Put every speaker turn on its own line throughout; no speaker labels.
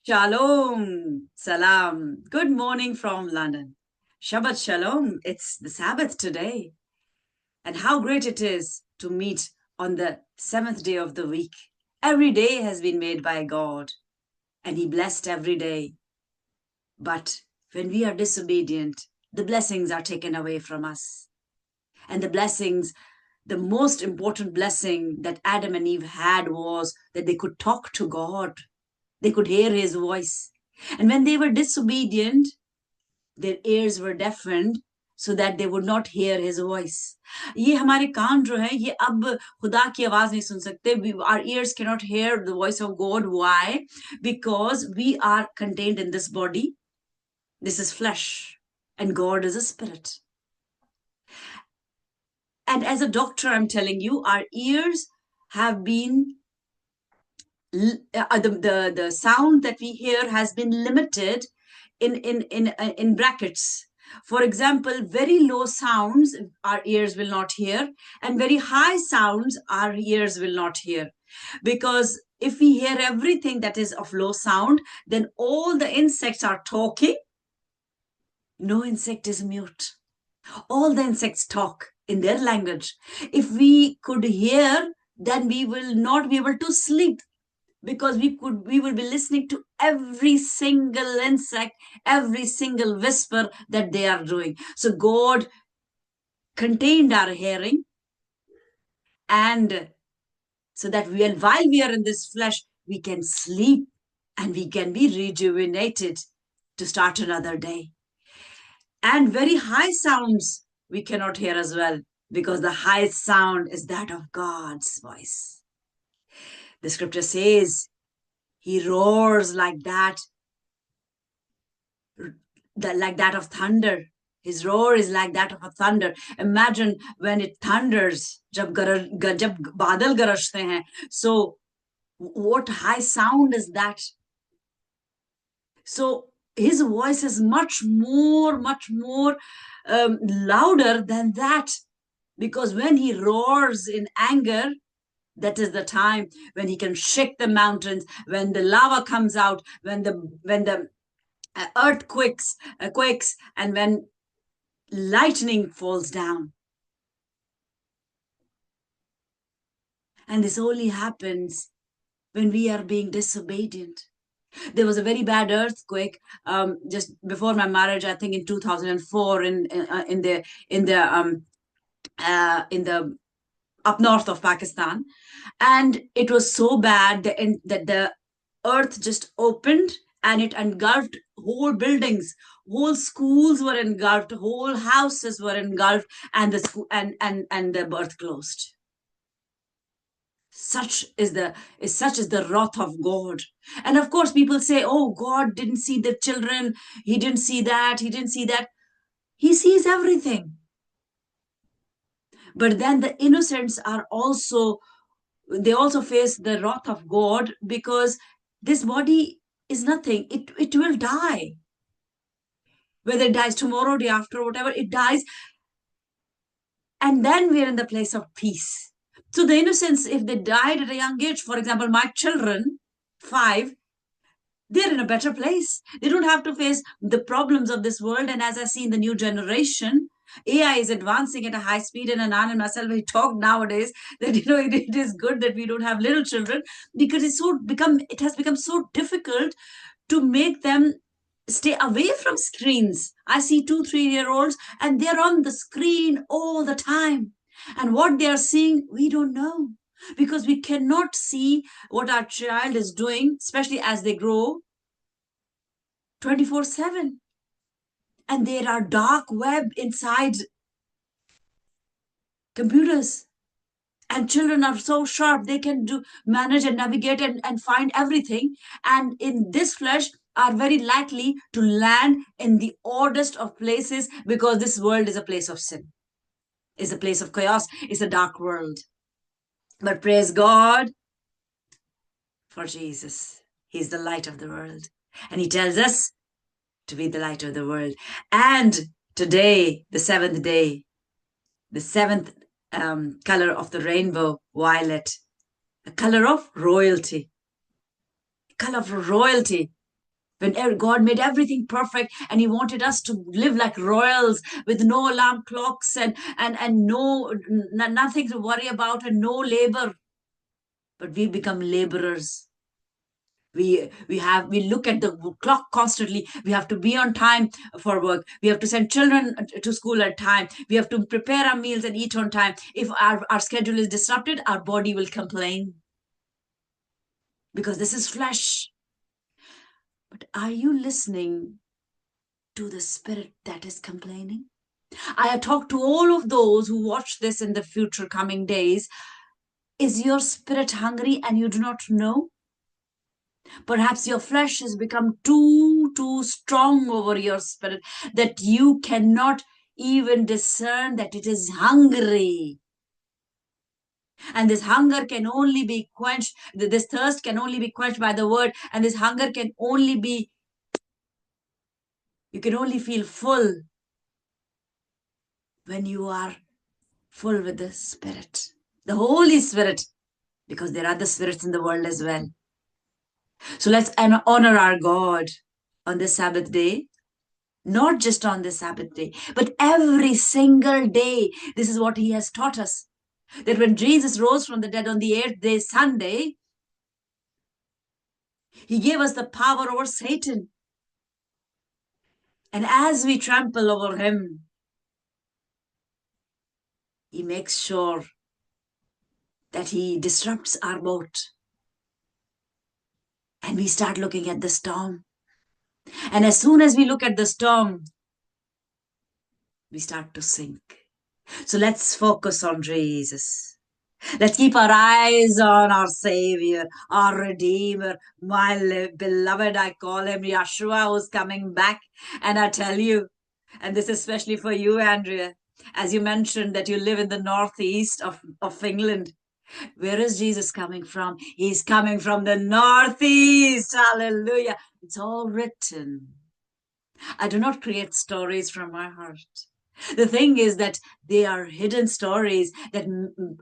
Shalom, salam. Good morning from London. Shabbat shalom. It's the Sabbath today. And how great it is to meet on the seventh day of the week. Every day has been made by God, and He blessed every day. But when we are disobedient, the blessings are taken away from us. And the most important blessing that Adam and Eve had was that they could talk to God. They could hear His voice. And when they were disobedient, their ears were deafened so that they would not hear his voice. ये हमारे कान जो हैं ये अब खुदा की आवाज नहीं सुन सकते. Our ears cannot hear the voice of God. Why? Because we are contained in this body. This is flesh, and God is a spirit. And as a doctor, I'm telling you, our ears have been the sound that we hear has been limited in brackets. For example, very low sounds our ears will not hear, and very high sounds our ears will not hear. Because if we hear everything that is of low sound, then all the insects are talking. No insect is mute. All the insects talk in their language. If we could hear, then we will not be able to sleep, because we will be listening to every single insect, every single whisper that they are doing. So God contained our hearing, and so that while we are in this flesh, we can sleep and we can be rejuvenated to start another day. And very high sounds we cannot hear as well, because the highest sound is that of God's voice. The scripture says he roars like that of thunder. His roar is like that of a thunder. Imagine when it thunders, jab badal garajte hain. So what high sound is that? So his voice is much more louder than that, because when he roars in anger, that is the time when he can shake the mountains, when the lava comes out, when the earth quakes, and when lightning falls down. And this only happens when we are being disobedient. There was a very bad earthquake just before my marriage, I think in 2004, in the up north of Pakistan, and it was so bad that the earth just opened and it engulfed whole buildings, whole schools were engulfed, whole houses were engulfed, and the school and the birth closed. Such is the wrath of God. And of course people say, oh, God didn't see the children, he didn't see that, he sees everything. But then the innocents they also face the wrath of God, because this body is nothing. It will die. Whether it dies tomorrow, day after, whatever, it dies. And then we're in the place of peace. So the innocents, if they died at a young age, for example, my children, 5, they're in a better place. They don't have to face the problems of this world. And as I see in the new generation, AI is advancing at a high speed. And Anand and myself, we talk nowadays that, it is good that we don't have little children, because it has become so difficult to make them stay away from screens. I see 2-3-year-olds and they're on the screen all the time. And what they are seeing, we don't know, because we cannot see what our child is doing, especially as they grow 24/7. And there are dark web inside computers. And children are so sharp, they can manage and navigate and find everything. And in this flesh are very likely to land in the oddest of places, because this world is a place of sin, is a place of chaos, is a dark world. But praise God for Jesus. He's the light of the world. And he tells us to be the light of the world. And today, the seventh day, the seventh color of the rainbow, violet, a color of royalty. Color of royalty. when God made everything perfect and he wanted us to live like royals with no alarm clocks and nothing to worry about and no labor, but we become laborers. We look at the clock constantly. We have to be on time for work. We have to send children to school at time. We have to prepare our meals and eat on time. If our schedule is disrupted, our body will complain, because this is flesh. But are you listening to the spirit that is complaining? I have talked to all of those who watch this in the future coming days. Is your spirit hungry and you do not know? Perhaps your flesh has become too strong over your spirit that you cannot even discern that it is hungry. And this hunger can only be quenched, this thirst can only be quenched by the word, and this hunger can only be, you can only feel full when you are full with the Spirit, the Holy Spirit, because there are other spirits in the world as well. So let's honor our God on this Sabbath day, not just on this Sabbath day, but every single day. This is what he has taught us, that when Jesus rose from the dead on the 8th day, Sunday, he gave us the power over Satan. And as we trample over him, he makes sure that he disrupts our boat. And we start looking at the storm. And as soon as we look at the storm, we start to sink. So let's focus on Jesus. Let's keep our eyes on our Savior, our Redeemer, my beloved, I call him Yeshua, who's coming back. And I tell you, and this is especially for you, Andrea, as you mentioned that you live in the northeast of England. Where is Jesus coming from? He's coming from the northeast. Hallelujah. It's all written. I do not create stories from my heart. The thing is that they are hidden stories that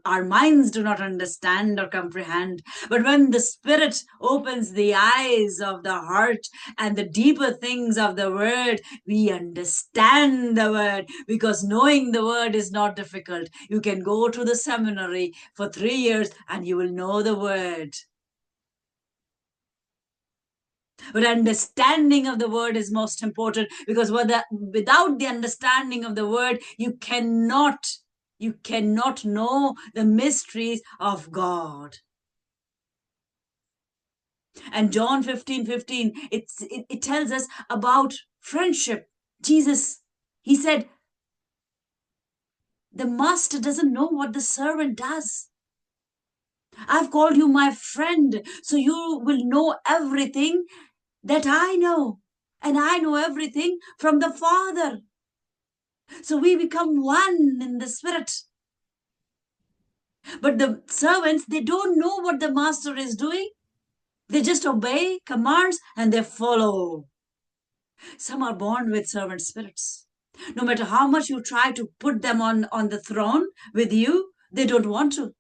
our minds do not understand or comprehend. But when the Spirit opens the eyes of the heart and the deeper things of the Word, we understand the Word, because knowing the Word is not difficult. You can go to the seminary for 3 years and you will know the Word. But understanding of the word is most important, because without the understanding of the word, you cannot know the mysteries of God. And John 15:15, it tells us about friendship. Jesus, he said, the master doesn't know what the servant does. I've called you my friend, so you will know everything that I know. And I know everything from the Father. So we become one in the Spirit. But the servants, they don't know what the master is doing. They just obey commands and they follow. Some are born with servant spirits. No matter how much you try to put them on the throne with you, they don't want to.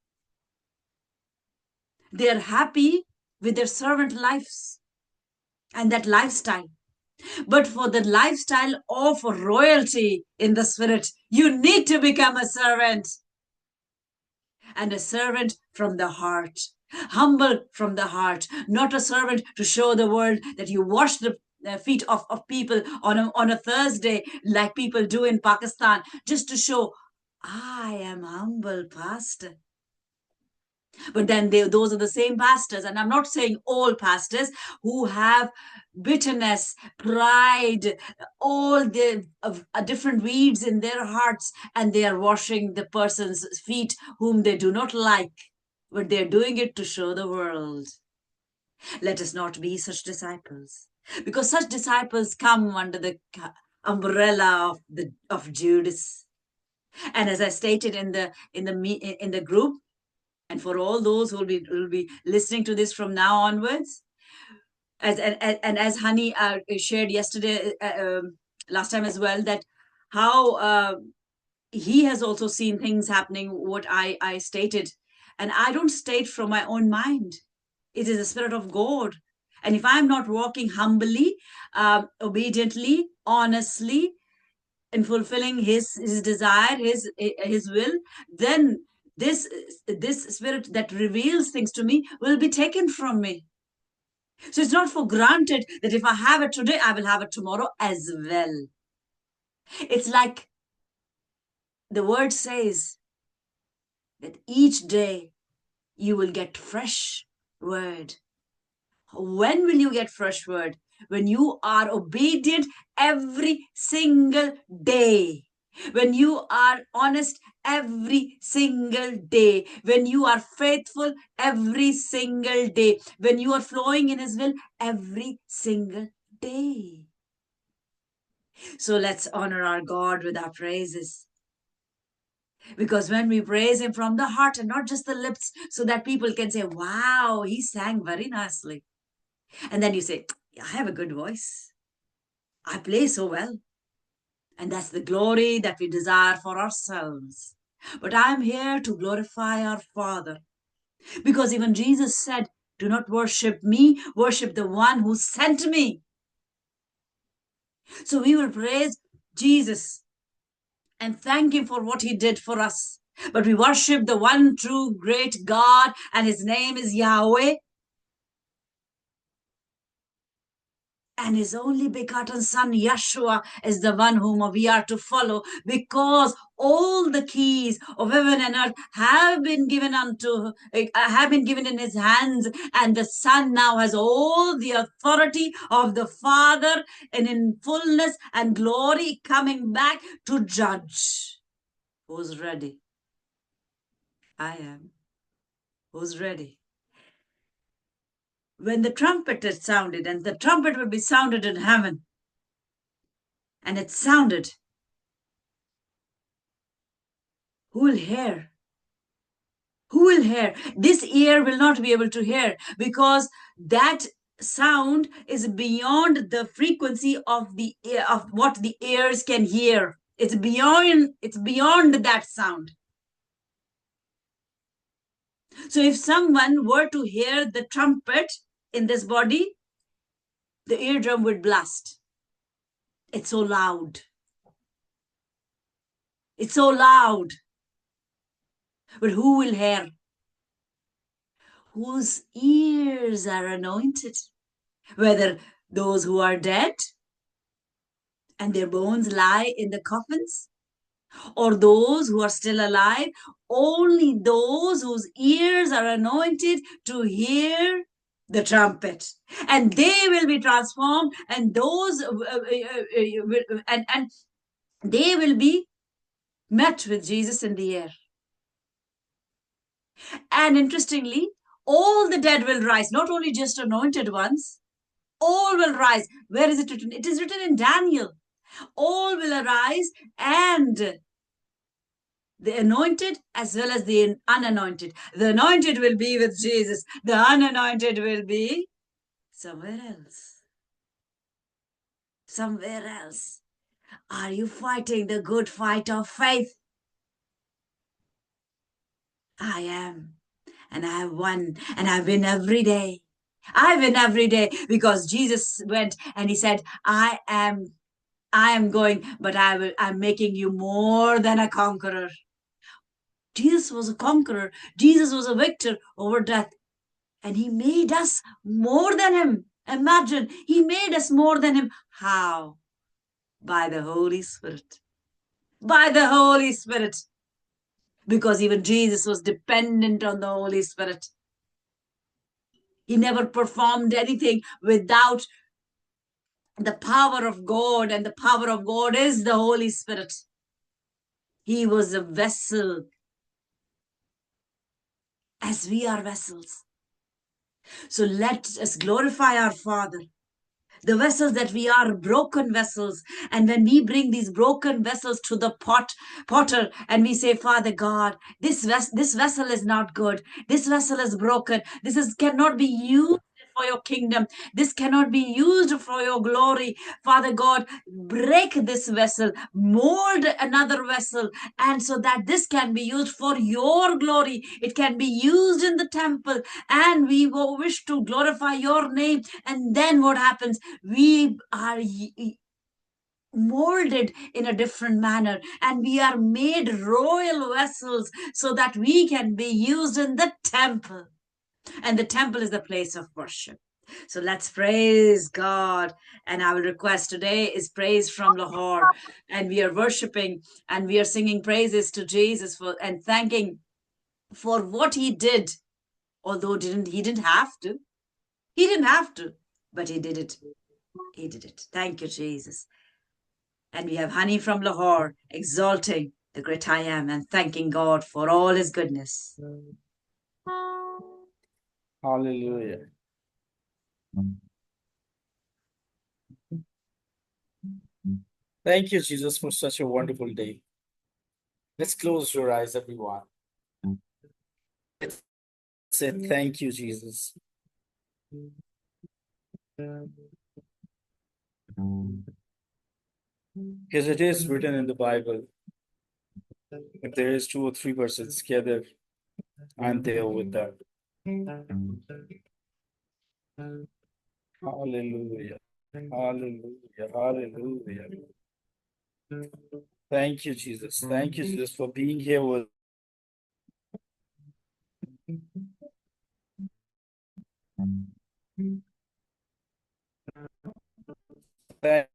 They are happy with their servant lives and that lifestyle. But for the lifestyle of royalty in the Spirit, you need to become a servant. And a servant from the heart, humble from the heart, not a servant to show the world that you wash the feet of people on a Thursday, like people do in Pakistan, just to show, I am humble, pastor. But then those are the same pastors, and I'm not saying all pastors, who have bitterness, pride, all the different weeds in their hearts, and they are washing the person's feet whom they do not like, but they're doing it to show the world. Let us not be such disciples, because such disciples come under the umbrella of Judas. And as I stated in the group, and for all those who will be listening to this from now onwards, as Honey shared yesterday, last time as well, that how he has also seen things happening, what I stated. And I don't state from my own mind. It is the Spirit of God And if I'm not walking humbly, obediently, honestly, in fulfilling his desire, his will, then this this spirit that reveals things to me will be taken from me. So it's not for granted that if I have it today, I will have it tomorrow as well. It's like the word says that each day you will get fresh word. When will you get fresh word? When you are obedient every single day. When you are honest every single day. When you are faithful every single day. When you are flowing in His will every single day. So let's honor our God with our praises. Because when we praise Him from the heart and not just the lips, so that people can say, wow, he sang very nicely. And then you say, I have a good voice. I play so well. And that's the glory that we desire for ourselves. But I'm here to glorify our Father. Because even Jesus said, do not worship me, worship the one who sent me. So we will praise Jesus and thank Him for what He did for us. But we worship the one true great God, and His name is Yahweh. And His only begotten Son, Yeshua, is the one whom we are to follow, because all the keys of heaven and earth have been given have been given in His hands, and the Son now has all the authority of the Father, and in fullness and glory coming back to judge. Who's ready? I am. Who's ready? When the trumpet had sounded, and the trumpet will be sounded in heaven, and it sounded, who will hear? Who will hear? This ear will not be able to hear, because that sound is beyond the frequency of the ear, of what the ears can hear. It's beyond that sound. So if someone were to hear the trumpet in this body, the eardrum would blast. It's so loud. It's so loud. But who will hear? Whose ears are anointed? Whether those who are dead and their bones lie in the coffins, or those who are still alive, only those whose ears are anointed to hear the trumpet, and they will be transformed, and those and they will be met with Jesus in the air. And interestingly, all the dead will rise, not only just anointed ones, all will rise. Where is it written? It is written in Daniel. All will arise, and the anointed as well as the unanointed. The anointed will be with Jesus. The unanointed will be somewhere else. Somewhere else. Are you fighting the good fight of faith? I am. And I have won. And I win every day. I win every day, because Jesus went and He said, I am going, but I'm making you more than a conqueror. Jesus was a conqueror. Jesus was a victor over death. And He made us more than Him. Imagine, He made us more than Him. How? By the Holy Spirit. By the Holy Spirit. Because even Jesus was dependent on the Holy Spirit. He never performed anything without the power of God, and the power of God is the Holy Spirit. He was a vessel, as we are vessels. So let us glorify our Father. The vessels that we are, broken vessels. And when we bring these broken vessels to the potter, and we say, Father God, this vessel is not good. This vessel is broken. This cannot be used for your kingdom. This cannot be used for your glory. Father God, break this vessel, mold another vessel, and so that this can be used for your glory. It can be used in the temple, and we wish to glorify your name. And then what happens? We are molded in a different manner, and we are made royal vessels so that we can be used in the temple, and the temple is the place of worship. So let's praise God. And our request today is praise from Lahore, and we are worshiping and we are singing praises to Jesus for and thanking for what he did, although he didn't have to, but he did it. Thank you, Jesus. And we have Honey from Lahore exalting the great I am and thanking God for all his goodness.
Hallelujah. Thank you, Jesus, for such a wonderful day. Let's close your eyes, everyone. Let's say thank you, Jesus. Because it is written in the Bible, if there is 2 or 3 persons together, I'm there with them. Hallelujah. Hallelujah. Hallelujah. Thank you, Jesus. Thank you, Jesus, for being here with thank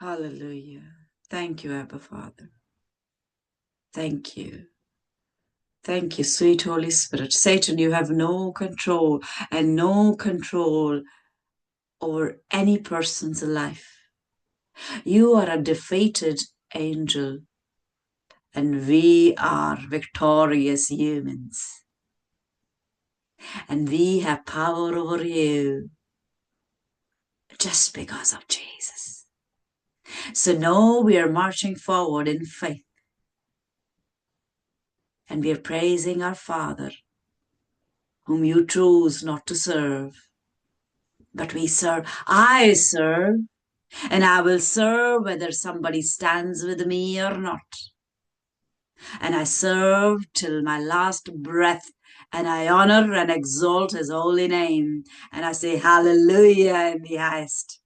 Hallelujah. Thank you, Abba Father. Thank you. Thank you, sweet Holy Spirit. Satan, you have no control and no control over any person's life. You are a defeated angel, and we are victorious humans. And we have power over you just because of Jesus. So now we are marching forward in faith, and we are praising our Father, whom you choose not to serve. But we serve. I serve, and I will serve whether somebody stands with me or not. And I serve till my last breath, and I honor and exalt his holy name. And I say hallelujah in the highest.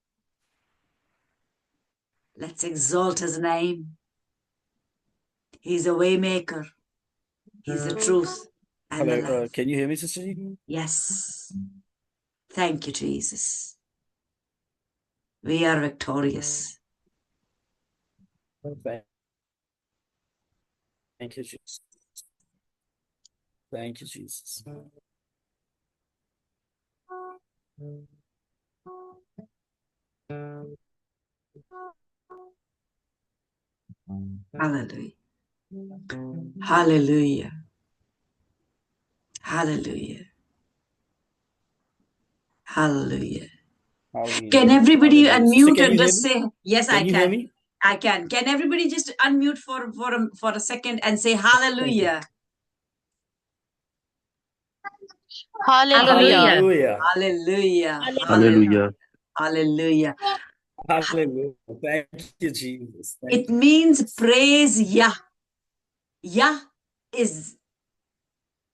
Let's exalt his name. He's a way maker. He's the truth and the
Hello,
life.
can you hear me, Sister Jean?
Yes. Thank you, Jesus. We are victorious.
Thank you, Jesus. Thank you, Jesus.
Hallelujah. Hallelujah. Hallelujah. Hallelujah. Can
Hallelujah.
everybody
Hallelujah. Sister,
unmute
can
and
you hear
just
me?
say, yes, I
Can you hear
can.
me?
I can. Can everybody just unmute for a second and say
Thank you.
hallelujah?
Hallelujah.
Hallelujah.
Hallelujah.
Hallelujah.
Hallelujah. Hallelujah.
Hallelujah. Thank you, Jesus. Thank
It
you.
means praise Yah. Yah is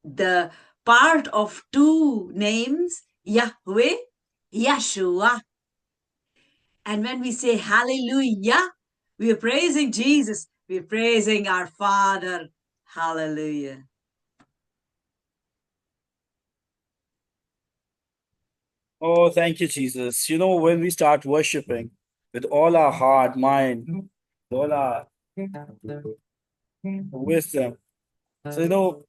the part of two names, Yahweh, Yeshua. And when we say hallelujah, we are praising Jesus. We are praising our Father. Hallelujah.
Oh, thank you, Jesus. You know, when we start worshiping with all our heart, mind, all our wisdom, so you know,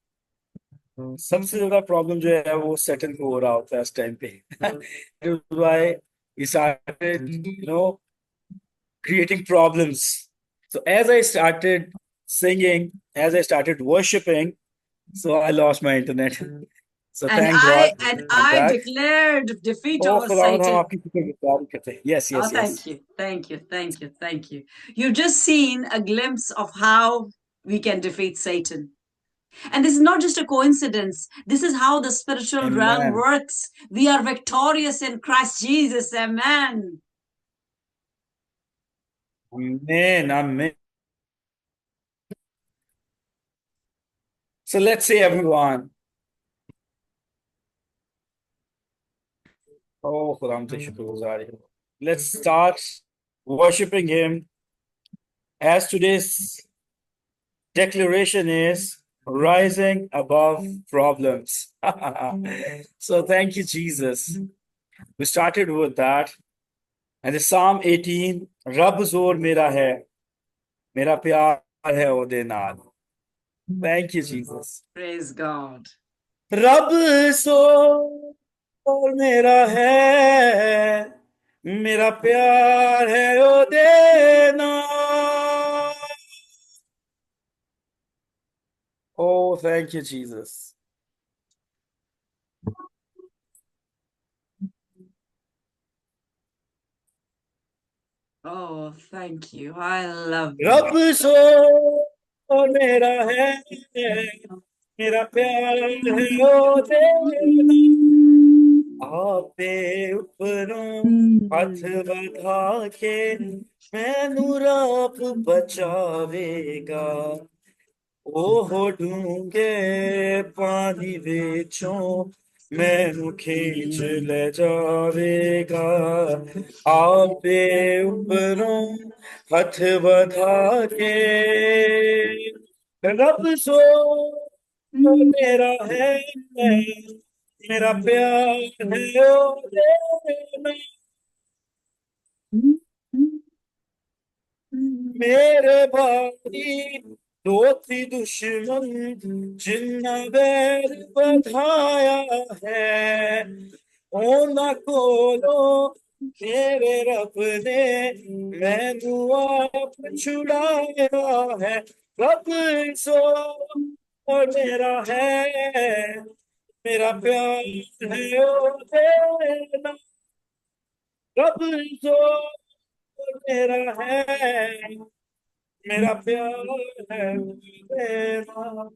सबसे ज्यादा problem जो है वो settle को हो रहा होता है इस टाइम पे why we started, you know, creating problems. So as I started singing, as I started worshiping, so I lost my internet. So
And
thank God
and
I'm
I
back.
declared defeat
Oh
over
खुदावन हम
Satan.
आपकी शुक्रगुजारी करते हैं. Yes,
Oh,
yes, yes.
thank you, thank you, thank you, thank you. You've just seen a glimpse of how we can defeat Satan. And this is not just a coincidence. This is how the spiritual realm
Amen.
works. We are victorious in Christ Jesus. Amen.
Amen. Amen. So let's say everyone. Oh खुदावन से शुक्रगुजारी. Let's start worshiping Him. As today's declaration is rising above problems. So thank you, Jesus. We started with that. And the Psalm 18, Rab zor mera pyar hai ode naal. Thank you, Jesus.
Praise God.
Rab zor mera pyar hai ode naal. Oh, thank you, Jesus.
Oh, thank you. I love
रब
you.
सो मेरा है मेरा प्यार है ओ तेरा आपे उपरों हथ बढ़ा के मैनू रब बचावेगा ओहो डूंगे पानी विचों मैनू खींच ले जावेगा आपे उपरों हथ बढ़ा के रब सो मेरा है मेरा प्यार है ओ तेरा मेरे भाई दोस्ती दुश्मन जिन्ना बैर बधाया है ओना कोलो मेरे रब ने मैनू आप छुड़ाया है रब सो मेरा है मेरा प्यार है ओ तेरा रब सो मेरा है मेरा प्यार है तेरा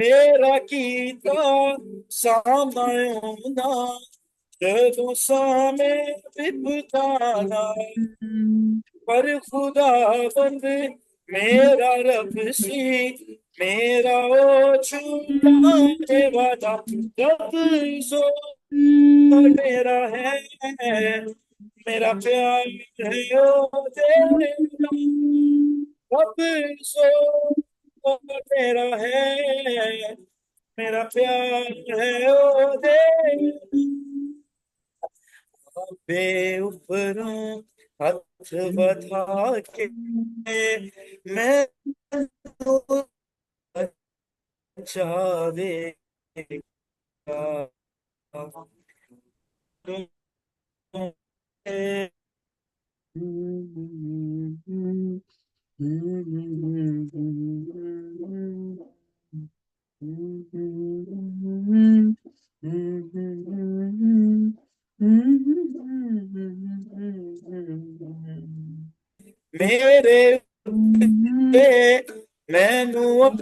मेरा कीता सामना जदों सामे बिपताना पर खुदा बंद मेरा रब सी मेरा ओ छुड़ाने वाला रब सो मेरा है मेरा प्यार है ओ तेरा रब सो मेरा है मेरा प्यार है ओ तेरा बे ऊपरों हथ बधा के मैं तो जावेगा मेरे मैनू अब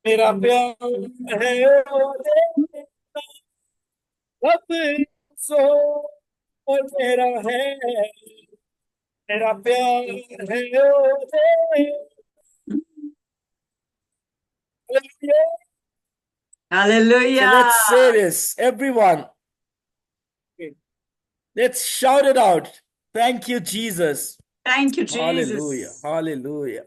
मेरा प्यार है ओ तेरा रब सो मेरा है मेरा प्यार है ओ तेरा So
Hallelujah.
let's say this, everyone. Let's shout it out. Thank you, Jesus.
Thank you,
Hallelujah.
Jesus.
Hallelujah.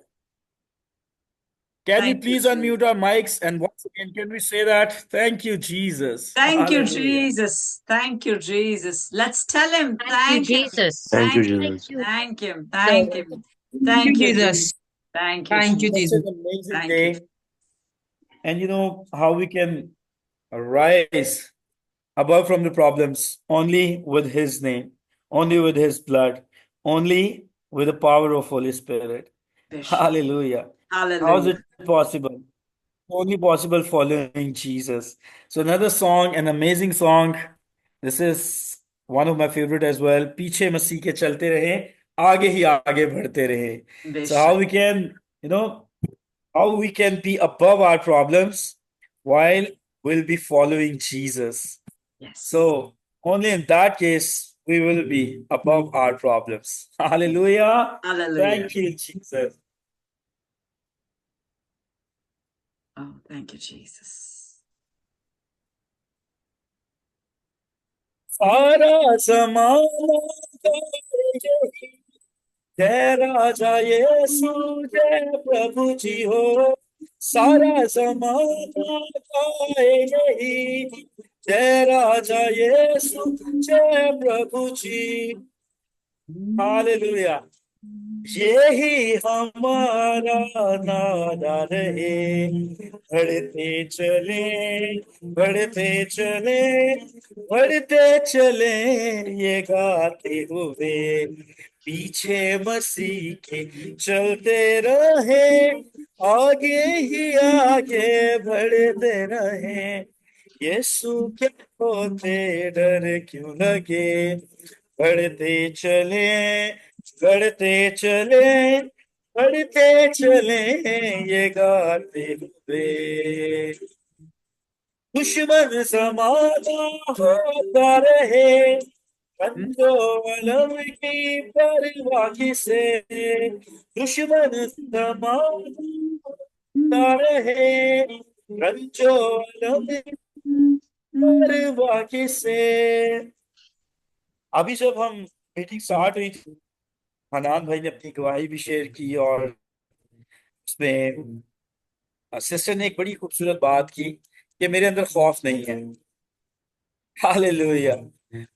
Can we
Thank you,
please
Jesus.
unmute our mics and once again, can we say that? Thank you, Jesus.
Thank you,
Hallelujah.
Jesus. Thank you, Jesus. Let's tell him.
Thank you,
Thank him.
Jesus.
Thank you,
Thank him.
Jesus.
you.
Thank him.
So,
Thank him. Thank you,
Jesus.
Jesus. Thank you,
Thank you,
Jesus.
Such
Jesus.
an amazing
Thank you.
day. And you know how we can rise above from the problems only with His name, only with His blood, only with the power of Holy Spirit.
Bishop.
Hallelujah. How is
Hallelujah.
it possible? Only possible following Jesus. So another song, an amazing song. This is one of my favorite as well. पीछे मसीह के चलते रहे, आगे ही आगे बढ़ते रहे. So how
Bishop.
we can, how we can be above our problems while we'll be following Jesus.
Yes.
So only in that case we will be above our problems. Hallelujah.
Hallelujah.
Thank you, Jesus.
Oh, thank you, Jesus.
सारा जमाना यही जय राजा यीशु जय प्रभु जी हो सारा जमाना गाए यही जय राजा यीशु जय प्रभु जी हालेलुया यही हमारा नारा रहे बढ़ते चले बढ़ते चले बढ़ते चले ये गाते हुए पीछे मसीह के चलते रहे आगे ही आगे बढ़ते रहे यीशु के होते डर क्यों लगे बढ़ते चले बढ़ते चले बढ़ते चले ये गाते हुए दुश्मन समाना होता रहे अलम की परवाह किसे दुश्मन समाना होता रहे अलम की परवाह किसे अभी जब हम मीटिंग स्टार्ट हुई थी हनान भाई ने अपनी गवाही भी शेयर की और उसमें सिस्टर ने एक बड़ी खूबसूरत बात की कि मेरे अंदर खौफ नहीं है हालेलुया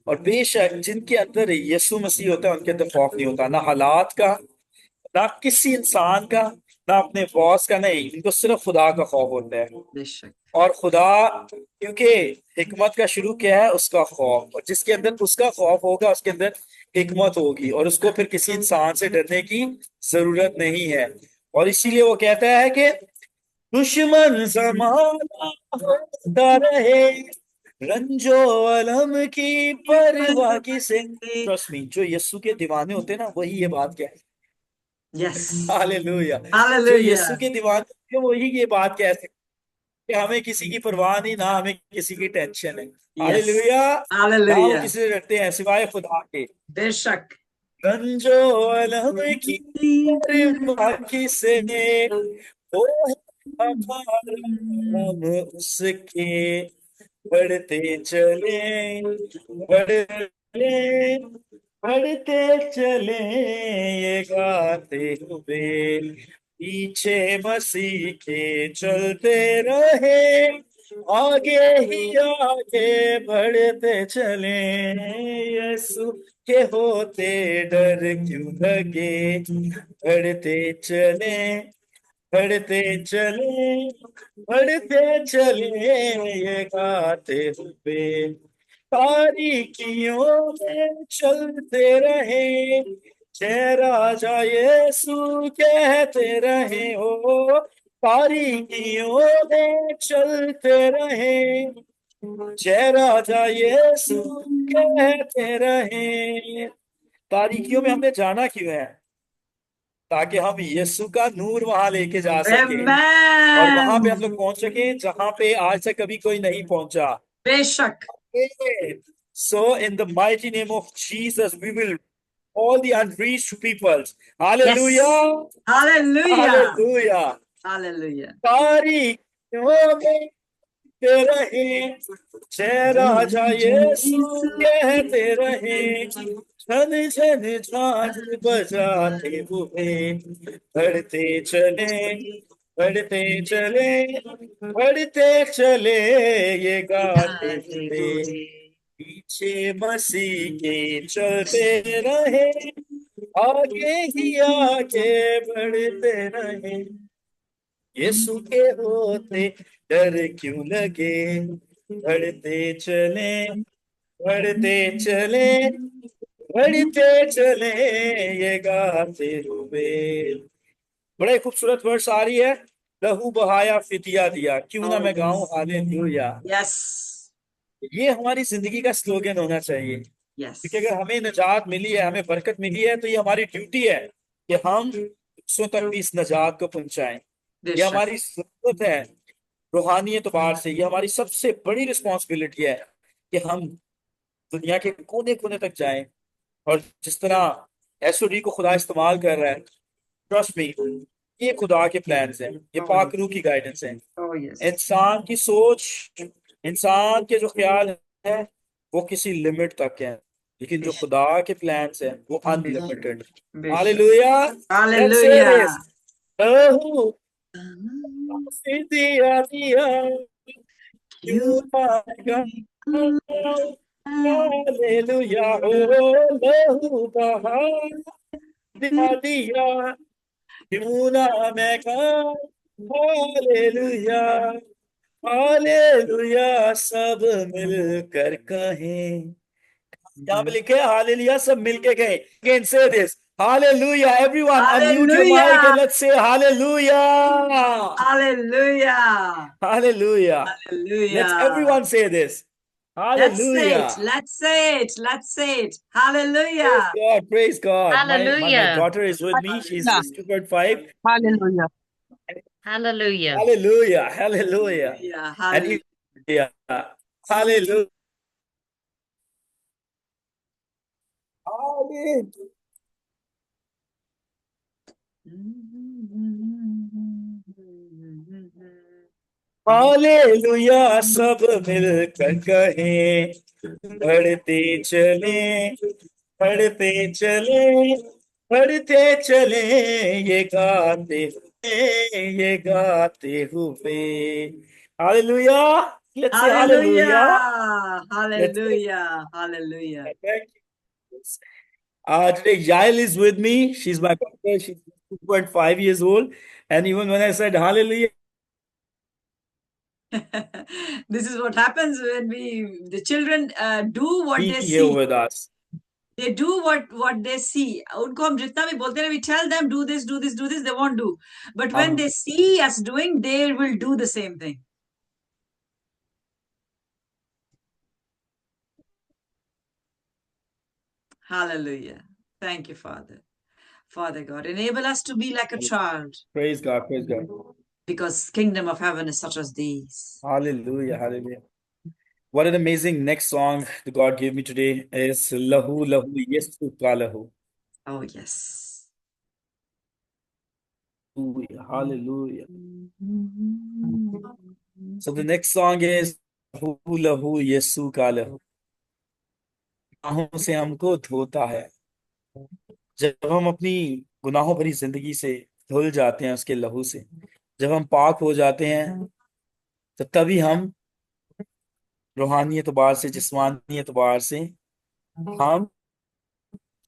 और बेशक जिनके अंदर यीशु मसीह होता है उनके अंदर खौफ नहीं होता ना हालात का ना किसी इंसान का ना अपने बॉस का नहीं इनको सिर्फ खुदा का खौफ होता है
Bishop.
और खुदा क्योंकि हिकमत का शुरू क्या है उसका खौफ और जिसके अंदर उसका खौफ होगा उसके अंदर हिकमत होगी और उसको फिर किसी इंसान से डरने की जरूरत नहीं है और इसीलिए वो कहता है कि दुश्मन जमाना होता रहे रंजो अलम की परवाह किसे ट्रस्ट मी जो यीशु के दीवाने होते हैं ना वही ये बात कहते
Yes.
हैं हालेलुया जो
Hallelujah.
यीशु के दीवाने होते हैं वही ये बात कहते हैं कि हमें किसी की परवाह नहीं ना हमें किसी की टेंशन है
Yes.
हालेलुया ना वो
Hallelujah.
किसी से डरते हैं सिवाय खुदा के
Bishop.
रंजो अलम की परवाह किसे वो है हमारा हम उसके बढ़ते चले बढ़ते बढ़ते चले ये गाते हुए पीछे मसीह के चलते रहे आगे ही आगे बढ़ते चले यीशु के होते डर क्यों लगे बढ़ते चले बढ़ते चले बढ़ते चले ये गाते हुए तारीकियों में चलते रहे जय राजा यीशु कहते रहे हो तारीकियों में चलते रहे जय राजा यीशु कहते रहे तारीकियों में हमने जाना क्यों है ताकि हम यीशु का नूर वहां लेके जा सके और वहां पे हम
Amen.
लोग पहुंच सके जहां पे आज तक कभी कोई नहीं पहुंचा
Bishop.
So in the mighty name of Jesus, we will all the unreached peoples.
Yes.
Hallelujah.
Hallelujah.
Hallelujah.
Hallelujah.
तारीखों में रहे जय राजा यीशु कहते रहे छन छन झांझ बजाते हुए बढ़ते चले बढ़ते चले बढ़ते चले ये गाते हुए पीछे मसीह के चलते रहे आगे ही आगे बढ़ते रहे, यीशु के होते डर क्यों लगे, बढ़ते चले, बढ़ते चले, बढ़ते चले, ये गाते हुए। बड़े खूबसूरत वर्ष आ रही है, लहू बहाया फिदिया दिया, क्यों ना
Oh,
मैं गाऊं
yes.
हालेलुया।
Yes.
ये हमारी जिंदगी का स्लोगन होना चाहिए, क्योंकि
Yes.
अगर हमें निजात मिली है, हमें बरकत मिली है, तो ये हमारी ड्यूटी है कि हम दूसरों तक भी इस निजात को पहुंचाएं। ये
बेशक।
हमारी जरूरत है रूहानी एतबार से, ये हमारी सबसे बड़ी रिस्पॉन्सिबिलिटी है कि हम दुनिया के कोने कोने तक जाएं। और जिस तरह एसओडी को खुदा इस्तेमाल कर रहा है, ट्रस्ट मी, ये खुदा के प्लान्स हैं, ये
Oh,
पाक
yes.
रूह की गाइडेंस है।
Oh, yes.
इंसान की सोच, इंसान के जो ख्याल है, वो किसी लिमिट तक है, लेकिन जो
बेशक।
खुदा के प्लान्स हैं वो अनलिमिटेड।
बेशक।
Hallelujah, let's say
Hallelujah.
This, oh dear dear,
You
क्यों ना गाऊं हालेलुया, ओ लहू बहा दिया दिया, क्यों ना मैं गाऊं हालेलुया, हालेलुया सब मिलकर कहें। यहाँ पे लिखे हालेलुया सब मिलके कहें। अगेन से this, hallelujah, everyone unmute your mic
Hallelujah.
And let's say hallelujah,
Hallelujah.
Hallelujah. Let's
Hallelujah.
everyone say this.
Let's say it.
Hallelujah.
Let's say it. Let's say it.
Praise
Hallelujah.
God. Praise God. My
Hallelujah.
daughter is with me.
Hallelujah.
She's 2.5.
Hallelujah. Hallelujah.
Hallelujah. Hallelujah.
Hallelujah.
And
Hallelujah.
yeah. Hallelujah. Hallelujah. Hallelujah सब मिलकर कहें, बढ़ते चले, बढ़ते चले, बढ़ते चले, ये गाते हुए, ये गाते हुए। हालेलुया, लेट्स से hallelujah,
Hallelujah.
Let's say
Hallelujah. Hallelujah.
Thank you. Today Yael is with me. She's my daughter. She's 2.5 years old. And even when I said hallelujah,
This is what happens when the children do what
be
they
here
see.
with us.
They do what they see. उनको हम जितना भी बोलते हैं, we tell them do this, do this, do this, they won't do. But when
Um,
they see us doing, they will do the same thing. Hallelujah. Thank you, Father. Father God, enable us to be like a child,
praise God, praise God.
because kingdom of heaven is such as these.
Hallelujah, hallelujah. What an amazing next song that God gave me today is Lahu Lahu Yesu Ka Lahu.
Oh, yes.
Hallelujah. So the next song is Lahu Lahu Yesu Ka Lahu. गुनाहों से हमको धोता है। जब हम अपनी गुनाहों भरी जिंदगी से धुल जाते हैं उसके लहू से, जब हम पाक हो जाते हैं, तो तभी हम रूहानी एतबार से, जिस्मानी एतबार से हम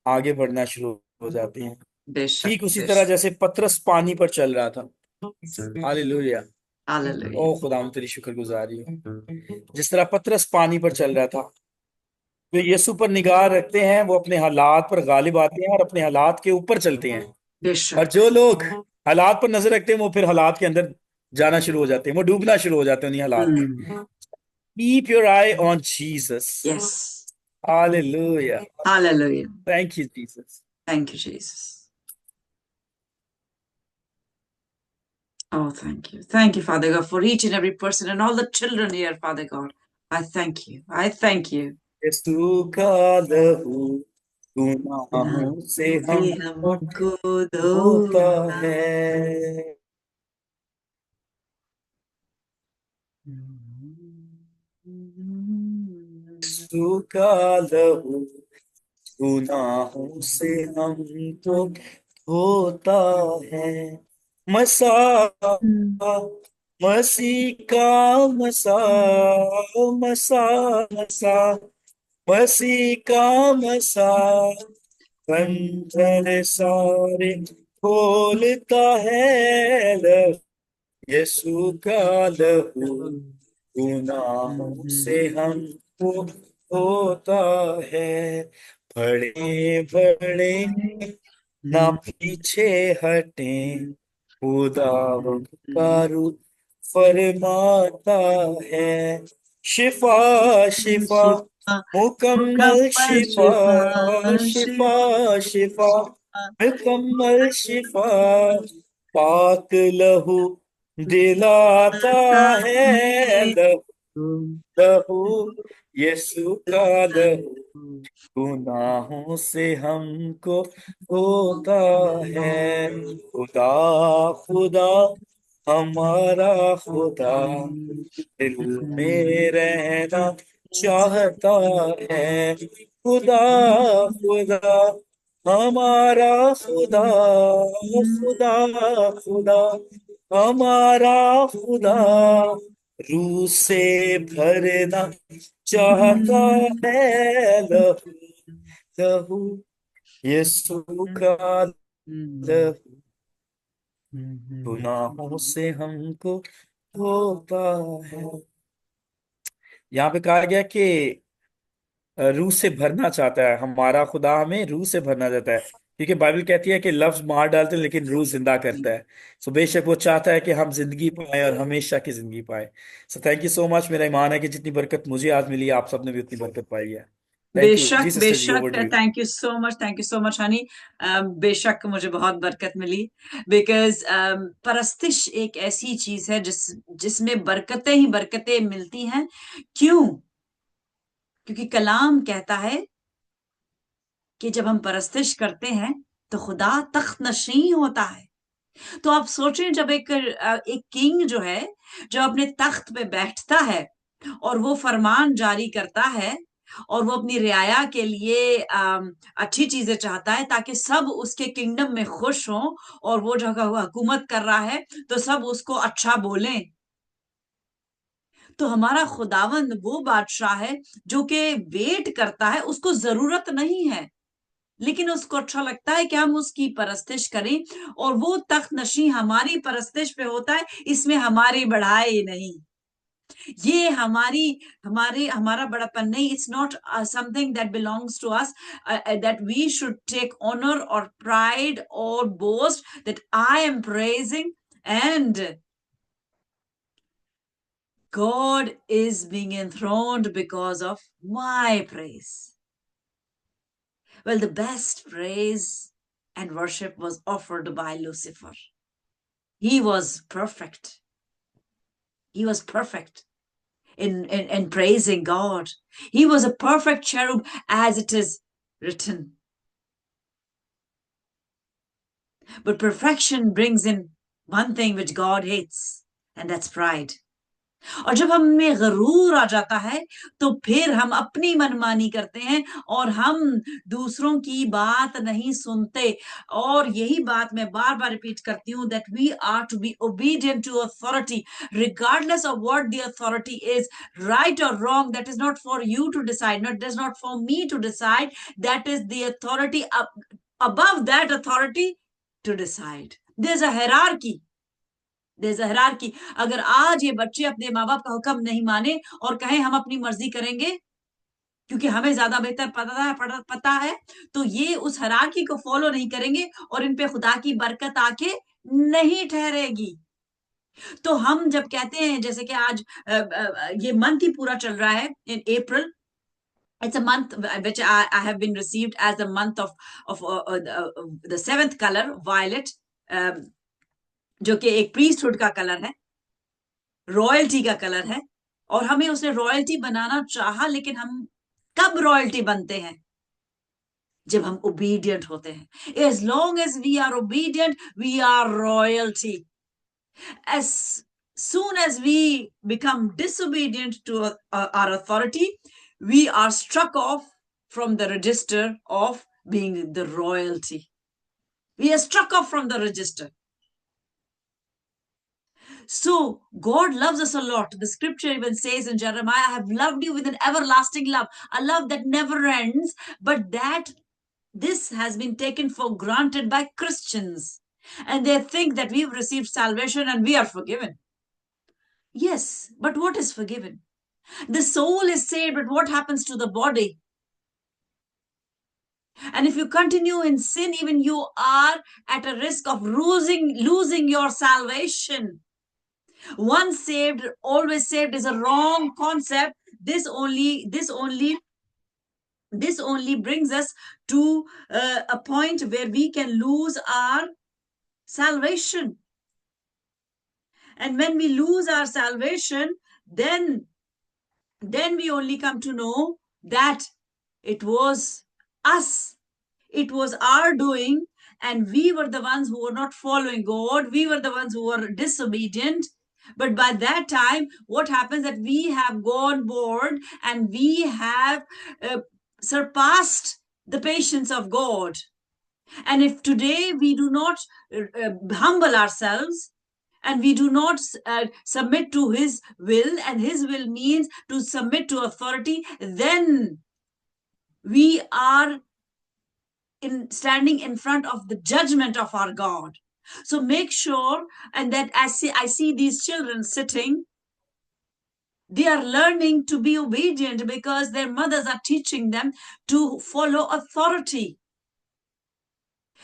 आगे बढ़ना शुरू हो जाते हैं।
बेशक,
ठीक उसी तरह
बेशक।
जैसे पतरस पानी पर चल रहा था। हालेलुया।
Hallelujah.
ओ खुदा, तेरी शुक्रगुजारी हो। जिस तरह पतरस पानी पर चल रहा था, जो यीशु पर निगाह रखते हैं वो अपने हालात पर गालिब आते हैं और अपने हालात के ऊपर चलते हैं। और
बेशक।
जो लोग हालात पर नजर रखते हैं वो फिर हालात के अंदर जाना शुरू हो जाते हैं, वो डूबना शुरू हो जाते हैं उन्हीं हालात में। Keep your eye on Jesus.
Yes.
Hallelujah.
Hallelujah.
Thank you, Jesus.
Thank you, Jesus. Oh, thank you. Thank you, Father God, for each and every person and all the children here, Father God. I thank you. I thank you.
यीशु का लहू गुनाहों से
कि
हमको
हमको
धोता
धोता
है। यीशु का लहू गुनाहों से हमको धोता है। मसा मसीह का मसा, मसा मसा, मसीह का मसा बंधन सारे खोलता है लहू, यीशु का लहू गुनाहों से हमको होता है। बड़े बड़े ना पीछे हटे, खुदा का रूप फरमाता है। शिफा शिफा
शिफा,
मुकम्मल
मुकम्मल
शिफा,
शिफा,
शिफा शिफा
शिफा।
मुकम्मल शिफा, पाक लहू दिलाता है लहू, लहू यीशु का लहू गुनाहों से हमको होता है। खुदा खुदा हमारा खुदा दिल में रहना चाहता है। खुदा खुदा हमारा खुदा, खुदा खुदा हमारा खुदा रूह से भरना चाहता है लहू, लहू यीशु का लहू गुनाहों से हमको होता है। यहाँ पे कहा गया कि रूह से भरना चाहता है, हमारा खुदा हमें रूह से भरना चाहता है, क्योंकि बाइबल कहती है कि लफ्ज मार डालते हैं लेकिन रूह जिंदा करता है। सो बेशक वो चाहता है कि हम जिंदगी पाए और हमेशा की जिंदगी पाए। So thank you so much. मेरा ईमान है कि जितनी बरकत मुझे आज मिली आप सबने भी उतनी बरकत पाई है। थैंक यू
बेशक
जी सिस्टर जी,
बेशक,
over to you.
Thank you so much honey. बेशक मुझे बहुत बरकत मिली, बिकॉज परस्तिश एक ऐसी चीज है जिसमें बरकतें ही बरकतें मिलती हैं। क्यों? क्योंकि कलाम कहता है कि जब हम परस्तिश करते हैं तो खुदा तख्त नशीं होता है। तो आप सोचें, जब एक किंग जो है, जो अपने तख्त पे बैठता है और वो फरमान जारी करता है और वो अपनी रियाया के लिए अच्छी चीजें चाहता है ताकि सब उसके किंगडम में खुश हों, और वो जगह वो हुकूमत कर रहा है तो सब उसको अच्छा बोलें। तो हमारा खुदावंद वो बादशाह है जो कि वेट करता है, उसको जरूरत नहीं है लेकिन उसको अच्छा लगता है कि हम उसकी परस्तिश करें, और वो तख्त नशी हमारी परस्तिश पे होता है। इसमें हमारी बढ़ाई नहीं, ये हमारी हमारे हमारा बड़ापन नहीं। It's not something that belongs to us, that we should take honour और प्राइड और boast that I am praising and God is being enthroned because of my praise. Well, the best praise and worship was offered by Lucifer. He was perfect. He was perfect in praising God. He was a perfect cherub, as it is written. But perfection brings in one thing which God hates, and that's pride. और जब हम में गरूर आ जाता है तो फिर हम अपनी मनमानी करते हैं और हम दूसरों की बात नहीं सुनते। और यही बात मैं बार बार रिपीट करती हूँ, that we are to be obedient to authority regardless of what the authority is, right or wrong. That is not for you to decide, not that is not for me to decide. That is the authority above that authority to decide. There's a hierarchy. की अगर आज ये बच्चे अपने माँ बाप का हुक्म नहीं माने और कहें हम अपनी मर्जी करेंगे क्योंकि हमें ज्यादा बेहतर पता है, तो ये उस हरारकी को फॉलो नहीं करेंगे और इन पे खुदा की बरकत आके नहीं ठहरेगी। तो हम जब कहते हैं, जैसे कि आज ये मंथ ही पूरा चल रहा है इन अप्रैल, it's a month which I have been received as a month of the seventh color, violet, जो कि एक priesthood का कलर है, रॉयल्टी का कलर है। और हमें उसने रॉयल्टी बनाना चाहा, लेकिन हम कब रॉयल्टी बनते हैं? जब हम ओबीडियंट होते हैं। As long as we are obedient we are royalty. As soon as we become disobedient to our authority, we are struck off from the register of being the royalty. We are struck off from the register. So God loves us a lot. The scripture even says in Jeremiah, I have loved you with an everlasting love, a love that never ends. But that this has been taken for granted by Christians, and they think that we've received salvation and we are forgiven. Yes, but what is forgiven? The soul is saved, but what happens to the body? And if you continue in sin, even you are at a risk of losing your salvation. Once saved, always saved is a wrong concept. This only brings us to a point where we can lose our salvation. And when we lose our salvation, then we only come to know that it was us. It was our doing, and we were the ones who were not following God. We were the ones who were disobedient. But by that time, what happens that we have gone bored and we have surpassed the patience of God. And if today we do not humble ourselves, and we do not submit to his will, and his will means to submit to authority, then we are standing in front of the judgment of our God. So make sure, and that I see these children sitting, they are learning to be obedient because their mothers are teaching them to follow authority.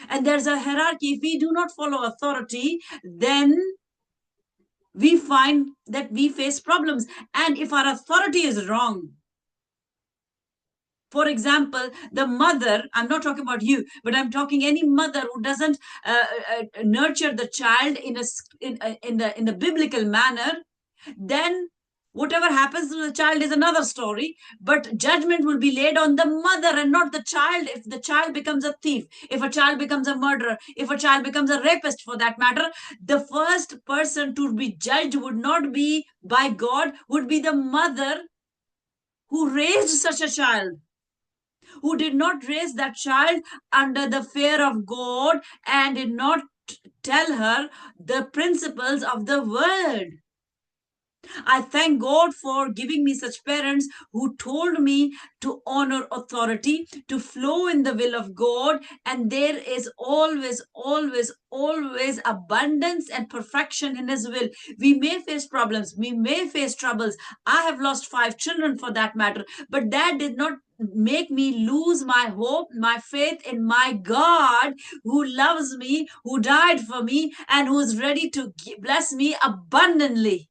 And there's a hierarchy. If we do not follow authority, then we find that we face problems. And if our authority is wrong, for example, the mother, I'm not talking about you, but I'm talking any mother who doesn't nurture the child in the biblical manner, then whatever happens to the child is another story, but judgment will be laid on the mother and not the child. If the child becomes a thief, if a child becomes a murderer, if a child becomes a rapist for that matter, the first person to be judged would not be by God, would be the mother who raised such a child, who did not raise that child under the fear of God and did not tell her the principles of the word. I thank God for giving me such parents who told me to honor authority, to flow in the will of God, and there is always, always, always abundance and perfection in His will. We may face problems, we may face troubles. I have lost 5 children for that matter, but that did not make me lose my hope, my faith in my God who loves me, who died for me, and who is ready to bless me abundantly.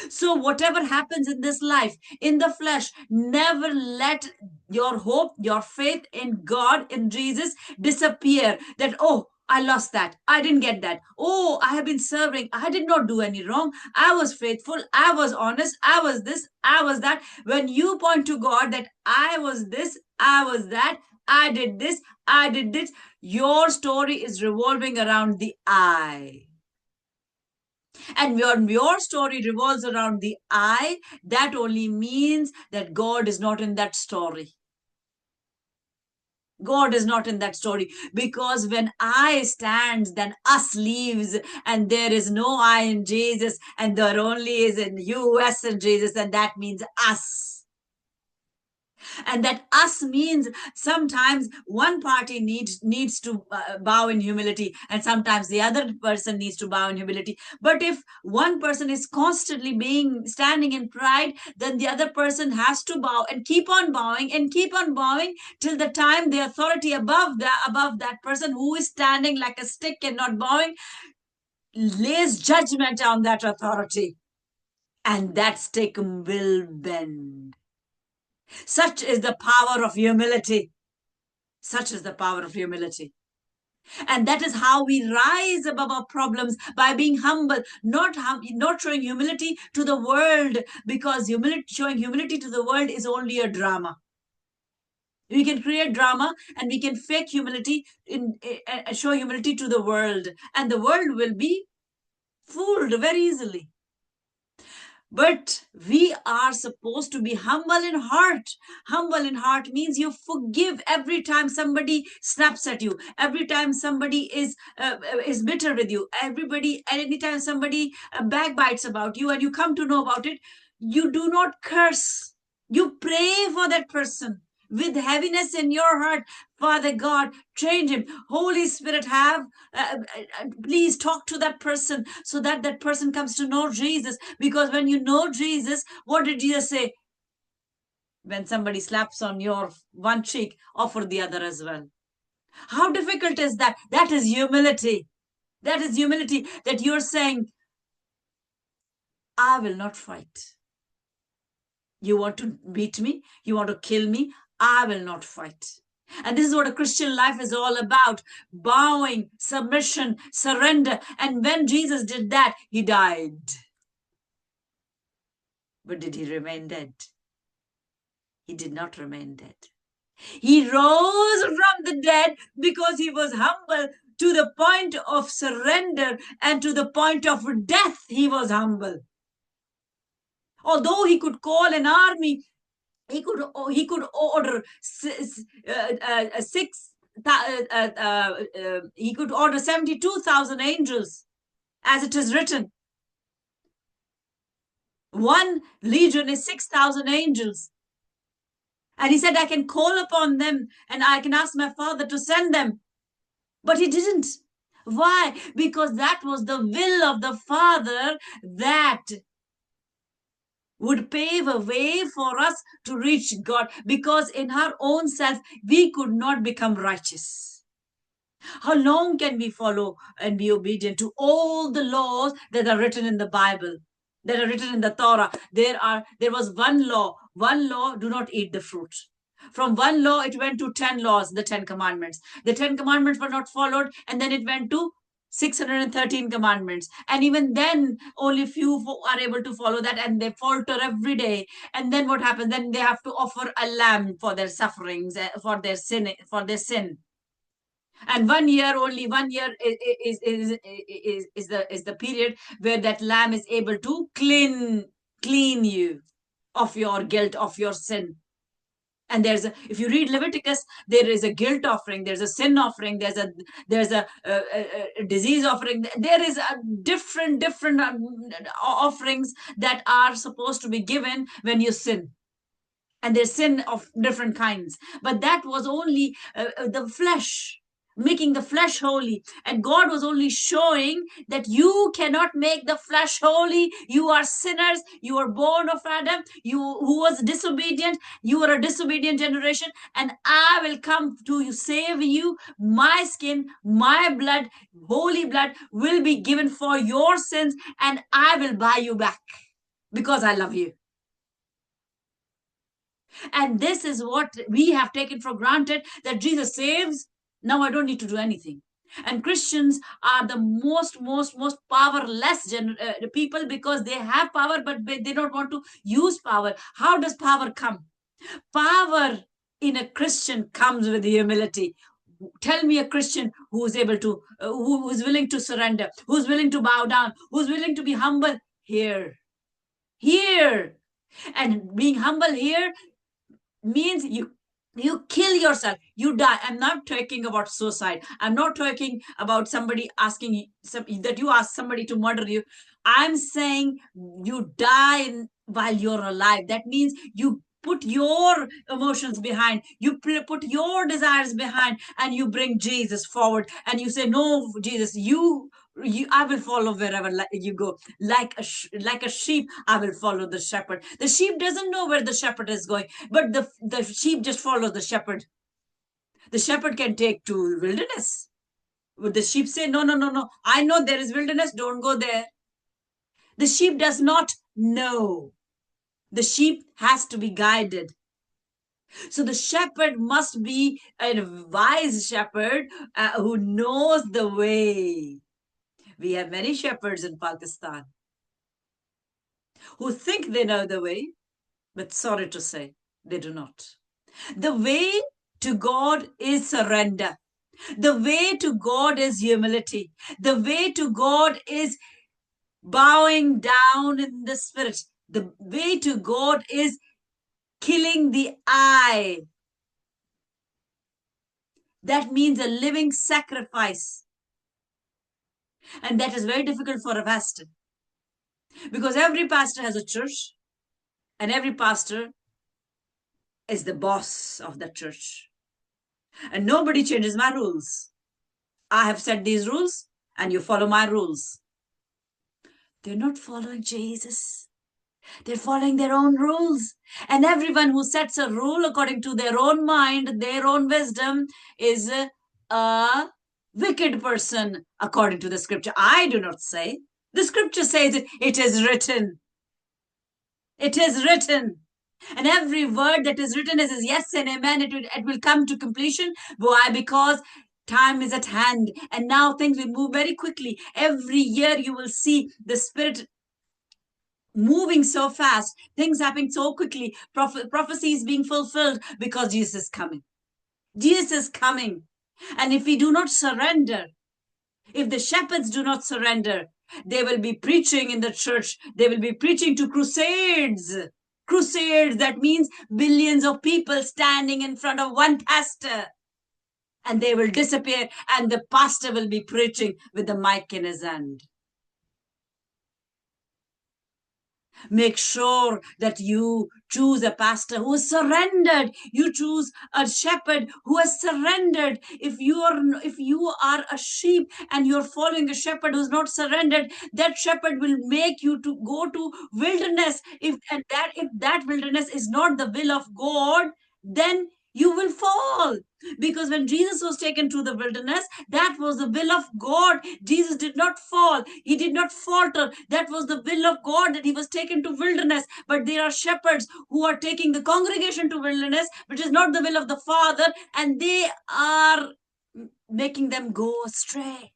So, whatever happens in this life, in the flesh, never let your hope, your faith in God, in Jesus, disappear. That, oh, I lost that. I didn't get that. Oh, I have been serving. I did not do any wrong. I was faithful. I was honest. I was this. I was that. When you point to God that I was this, I was that, I did this, I did this, your story is revolving around the I. And when your story revolves around the I, that only means that God is not in that story. God is not in that story, because when I stands, then us leaves, and there is no I in Jesus, and there only is in you, us in Jesus, and that means us. And that us means sometimes one party needs to bow in humility, and sometimes the other person needs to bow in humility. But if one person is constantly standing in pride, then the other person has to bow and keep on bowing and keep on bowing till the time the authority above that person who is standing like a stick and not bowing lays judgment on that authority, and that stick will bend. Such is the power of humility. Such is the power of humility. And that is how we rise above our problems, by being humble, not showing humility to the world, because showing humility to the world is only a drama. We can create drama and we can fake humility, show humility to the world, and the world will be fooled very easily. But we are supposed to be humble in heart. Humble in heart means you forgive every time somebody snaps at you, every time somebody is bitter with you, anytime somebody backbites about you and you come to know about it. You do not curse. You pray for that person. with heaviness in your heart, Father God, change him. Holy Spirit, please talk to that person so that that person comes to know Jesus. Because when you know Jesus, what did Jesus say? When somebody slaps on your one cheek, offer the other as well. How difficult is that? That is humility. That is humility, that you're saying, I will not fight. You want to beat me? You want to kill me? I will not fight. And this is what a Christian life is all about: bowing, submission, surrender. And when Jesus did that, he died. But did he remain dead? He did not remain dead. He rose from the dead because he was humble to the point of surrender, and to the point of death, he was humble. Although he could call an army, he could order he could order 72,000 angels, as it is written. One legion is 6,000 angels. And he said, I can call upon them and I can ask my Father to send them. But he didn't. Why? Because that was the will of the Father, that would pave a way for us to reach God, because in our own self, we could not become righteous. How long can we follow and be obedient to all the laws that are written in the Bible, that are written in the Torah? There was one law, do not eat the fruit. From one law, it went to 10 laws, the 10 commandments. The 10 commandments were not followed, and then it went to 613 commandments. And even then, only few are able to follow that, and they falter every day. And then what happens? Then they have to offer a lamb for their sufferings, for their sin. And 1 year, only 1 year is the period where that lamb is able to clean you of your guilt, of your sin. And if you read Leviticus, there is a guilt offering, there's a sin offering, there's a disease offering. There is a different offerings that are supposed to be given when you sin. And there's sin of different kinds. But that was only the flesh, making the flesh holy. And God was only showing that you cannot make the flesh holy. You are sinners. You are born of Adam, who was disobedient. You are a disobedient generation, and I will come to save you. My skin, my blood, holy blood will be given for your sins, and I will buy you back because I love you. And this is what we have taken for granted, that Jesus saves. Now I don't need to do anything. And Christians are the most powerless people, because they have power, but they don't want to use power. How does power come? Power in a Christian comes with humility. Tell me a Christian who is able to, who is willing to surrender, who's willing to bow down, who's willing to be humble here. And being humble here means you kill yourself, you die. I'm not talking about suicide. I'm not talking about somebody asking that you ask somebody to murder you. I'm saying you die while you're alive. That means you put your emotions behind, you put your desires behind, and you bring Jesus forward, and you say, no, Jesus, I will follow wherever you go. Like a sheep, I will follow the shepherd. The sheep doesn't know where the shepherd is going, but the sheep just follows the shepherd. The shepherd can take to wilderness. Would the sheep say, no, I know there is wilderness, don't go there? The sheep does not know. The sheep has to be guided. So the shepherd must be a wise shepherd who knows the way. We have many shepherds in Pakistan who think they know the way, but sorry to say, they do not. The way to God is surrender. The way to God is humility. The way to God is bowing down in the spirit. The way to God is killing the I. That means a living sacrifice. And that is very difficult for a pastor, because every pastor has a church, and every pastor is the boss of the church. And nobody changes my rules. I have set these rules and you follow my rules. They're not following Jesus. They're following their own rules. And everyone who sets a rule according to their own mind, their own wisdom, is a wicked person according to the scripture. I do not say. The scripture says it is written. It is written. And every word that is written is yes and amen. It will come to completion. Why? Because time is at hand. And now things will move very quickly. Every year you will see the Spirit moving so fast, things happening so quickly, prophecies being fulfilled because Jesus is coming. Jesus is coming. And if we do not surrender, if the shepherds do not surrender, they will be preaching in the church. They will be preaching to crusades. Crusades, that means billions of people standing in front of one pastor. And they will disappear, and the pastor will be preaching with the mic in his hand. Make sure that you choose a pastor who is surrendered. You choose a shepherd who has surrendered. If you are a sheep and you're following a shepherd who's not surrendered, that shepherd will make you to go to wilderness. If that wilderness is not the will of God, then you will fall. Because when Jesus was taken to the wilderness, that was the will of God. Jesus did not fall. He did not falter. That was the will of God, that he was taken to wilderness. But there are shepherds who are taking the congregation to wilderness, which is not the will of the Father, and they are making them go astray.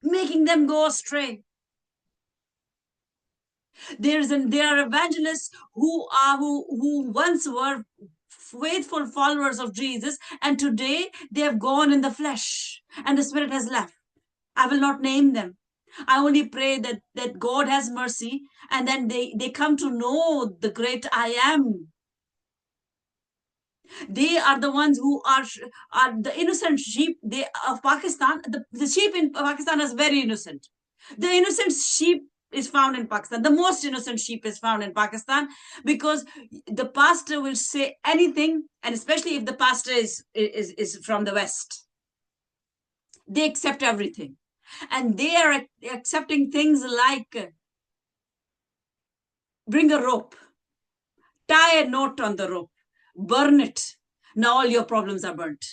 Making them go astray. There are evangelists who once were faithful followers of Jesus, and today they have gone in the flesh and the Spirit has left. I will not name them. I only pray that God has mercy, and then they come to know the great I am. They are the ones who are the innocent sheep of Pakistan. The sheep in Pakistan is very innocent. The innocent sheep is found in Pakistan. The most innocent sheep is found in Pakistan, because the pastor will say anything, and especially if the pastor is from the West, they accept everything. And they are accepting things like bring a rope, tie a knot on the rope, burn it. Now all your problems are burnt.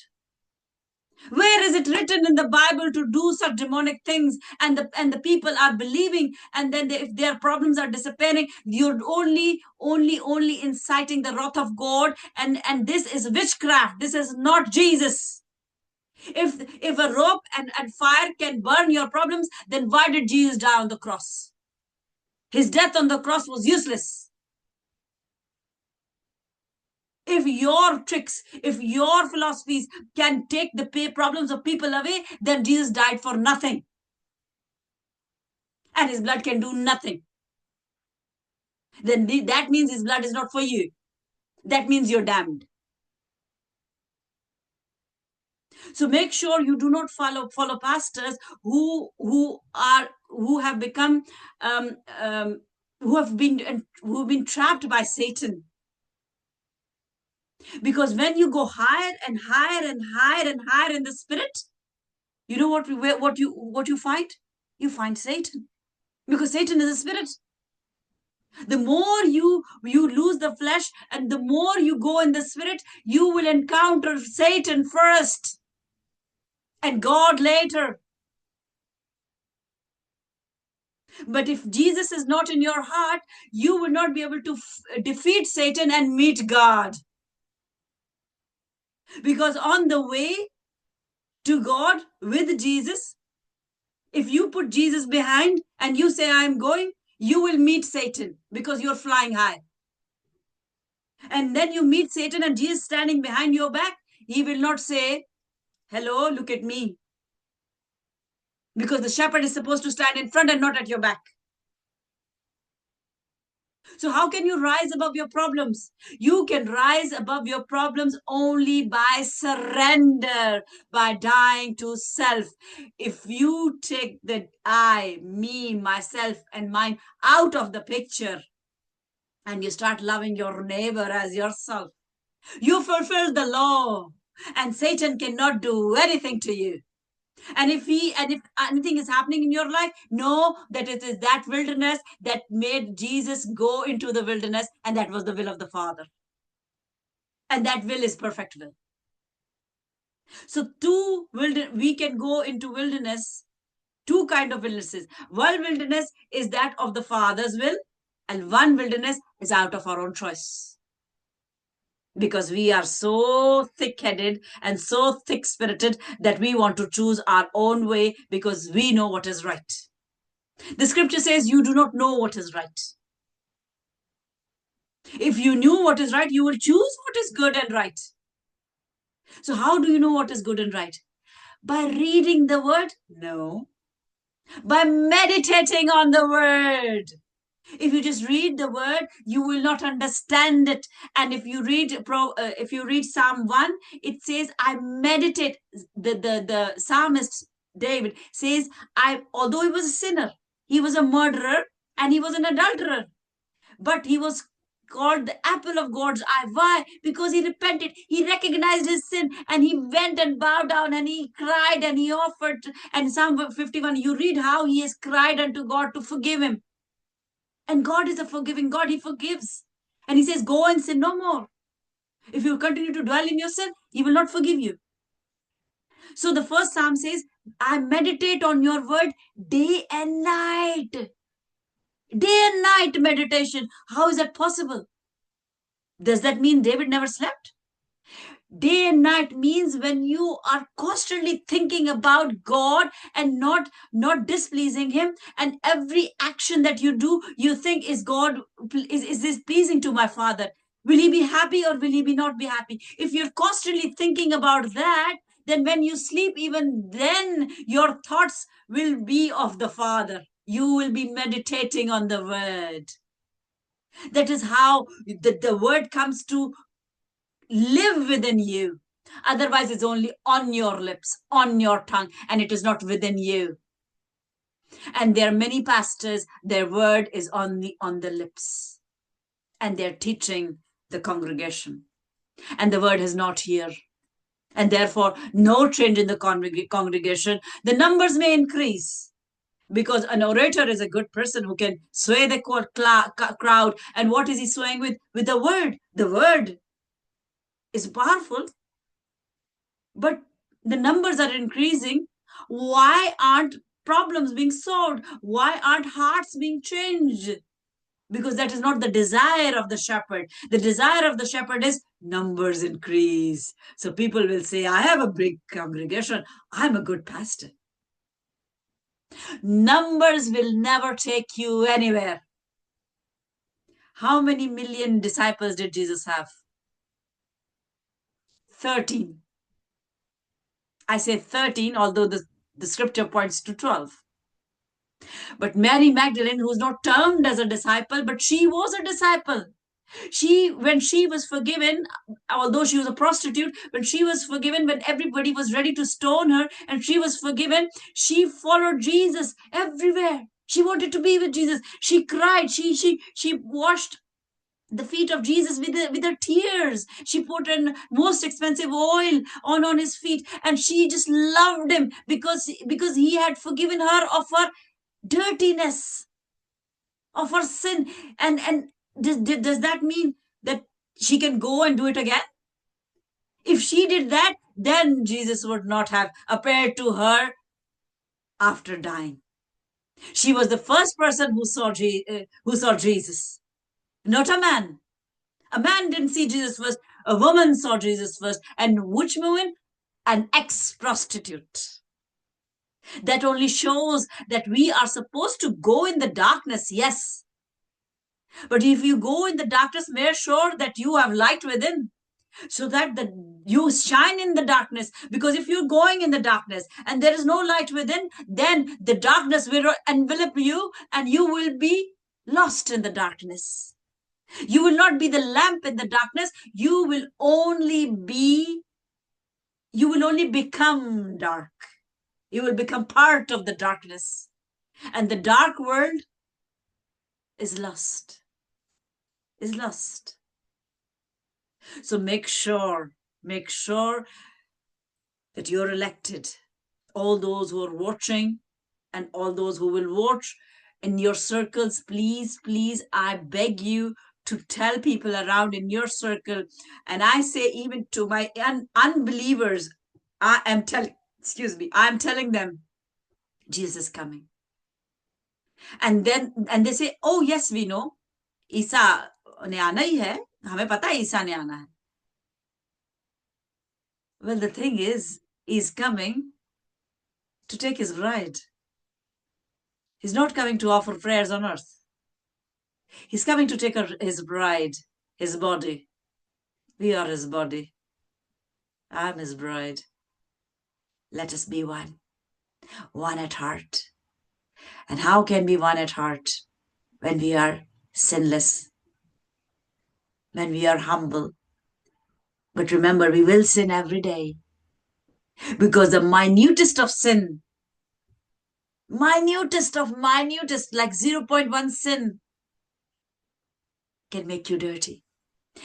Where is it written in the Bible to do such demonic things, and the people are believing, and then if their problems are disappearing, you're only inciting the wrath of God, and this is witchcraft. This is not Jesus. If a rope and fire can burn your problems, then why did Jesus die on the cross? His death on the cross was useless. If your tricks, if your philosophies can take the problems of people away, then Jesus died for nothing. And his blood can do nothing. Then that means his blood is not for you. That means you're damned. So make sure you do not follow pastors who have become who have been trapped by Satan. Because when you go higher and higher and higher and higher in the Spirit, you know what you find? You find Satan, because Satan is a spirit. The more you lose the flesh, and the more you go in the Spirit, you will encounter Satan first and God later. But if Jesus is not in your heart, you will not be able to defeat Satan and meet God. Because on the way to God with Jesus, if you put Jesus behind and you say, I'm going, you will meet Satan, because you're flying high. And then you meet Satan, and Jesus standing behind your back. He will not say, hello, look at me. Because the shepherd is supposed to stand in front and not at your back. So how can you rise above your problems? You can rise above your problems only by surrender, by dying to self. If you take the I, me, myself, and mine out of the picture, and you start loving your neighbor as yourself, you fulfill the law, and Satan cannot do anything to you. And if anything is happening in your life, know that it is that wilderness that made Jesus go into the wilderness, and that was the will of the Father. And that will is perfect will. So we can go into wilderness, two kind of wildernesses. One wilderness is that of the Father's will, and one wilderness is out of our own choice. Because we are so thick-headed and so thick-spirited that we want to choose our own way because we know what is right. The scripture says you do not know what is right. If you knew what is right, you will choose what is good and right. So how do you know what is good and right? By reading the word? No. By meditating on the word. If you just read the word, you will not understand it. And if you read Psalm 1, it says, I meditate. The psalmist David says, although he was a sinner, he was a murderer, and he was an adulterer, but he was called the apple of God's eye. Why? Because he repented. He recognized his sin, and he went and bowed down, and he cried, and he offered. And Psalm 51, you read how he has cried unto God to forgive him. And God is a forgiving God. He forgives. And he says, go and sin no more. If you continue to dwell in your sin, he will not forgive you. So the first Psalm says, I meditate on your word day and night. Day and night meditation. How is that possible? Does that mean David never slept? Day and night means when you are constantly thinking about God and not displeasing him, and every action that you do, you think, is this pleasing to my Father? Will he be happy or will he not be happy? If you're constantly thinking about that, then when you sleep, even then your thoughts will be of the Father. You will be meditating on the word. That is how the word comes to live within you. Otherwise, it's only on your lips, on your tongue, and it is not within you. And there are many pastors, their word is on the lips, and they're teaching the congregation, and the word is not here. And therefore, no change in the congregation. The numbers may increase, because an orator is a good person who can sway the crowd. And what is he swaying with? With the word. The word is powerful. But the numbers are increasing. Why aren't problems being solved? Why aren't hearts being changed? Because that is not the desire of the shepherd. The desire of the shepherd is numbers increase. So people will say, I have a big congregation. I'm a good pastor. Numbers will never take you anywhere. How many million disciples did Jesus have? 13. I say 13, although the scripture points to 12. But Mary Magdalene, who's not termed as a disciple, but she was a disciple. When she was forgiven, although she was a prostitute, when she was forgiven, when everybody was ready to stone her, and she was forgiven, she followed Jesus everywhere. She wanted to be with Jesus. She cried. She washed the feet of Jesus with her tears. She put an most expensive oil on his feet, and she just loved him because he had forgiven her of her dirtiness, of her sin. And does that mean that she can go and do it again? If she did that, then Jesus would not have appeared to her after dying. She was the first person who saw Jesus, not a man. A man didn't see Jesus first. A woman saw Jesus first. And which woman? An ex-prostitute. That only shows that we are supposed to go in the darkness, yes. But if you go in the darkness, make sure that you have light within, so that you shine in the darkness. Because if you're going in the darkness and there is no light within, then the darkness will envelop you and you will be lost in the darkness. You will not be the lamp in the darkness. You will only become dark. You will become part of the darkness. And the dark world is lust. is lost. So make sure that you're elected. All those who are watching and all those who will watch in your circles, please, I beg you to tell people around in your circle. And I say even to my unbelievers, I'm telling them, Jesus is coming. And they say, oh yes, we know, ईसा ने आना ही है, हमें पता है ईसा ने आना है. Well, the thing is, he's coming to take his bride. He's not coming to offer prayers on earth. He's coming to take his bride, his body. We are his body. I'm his bride. Let us be one at heart. And how can we one at heart? When we are sinless, when we are humble. But remember, we will sin every day. Because the minutest of sin, minutest, like 0.1 sin, can make you dirty.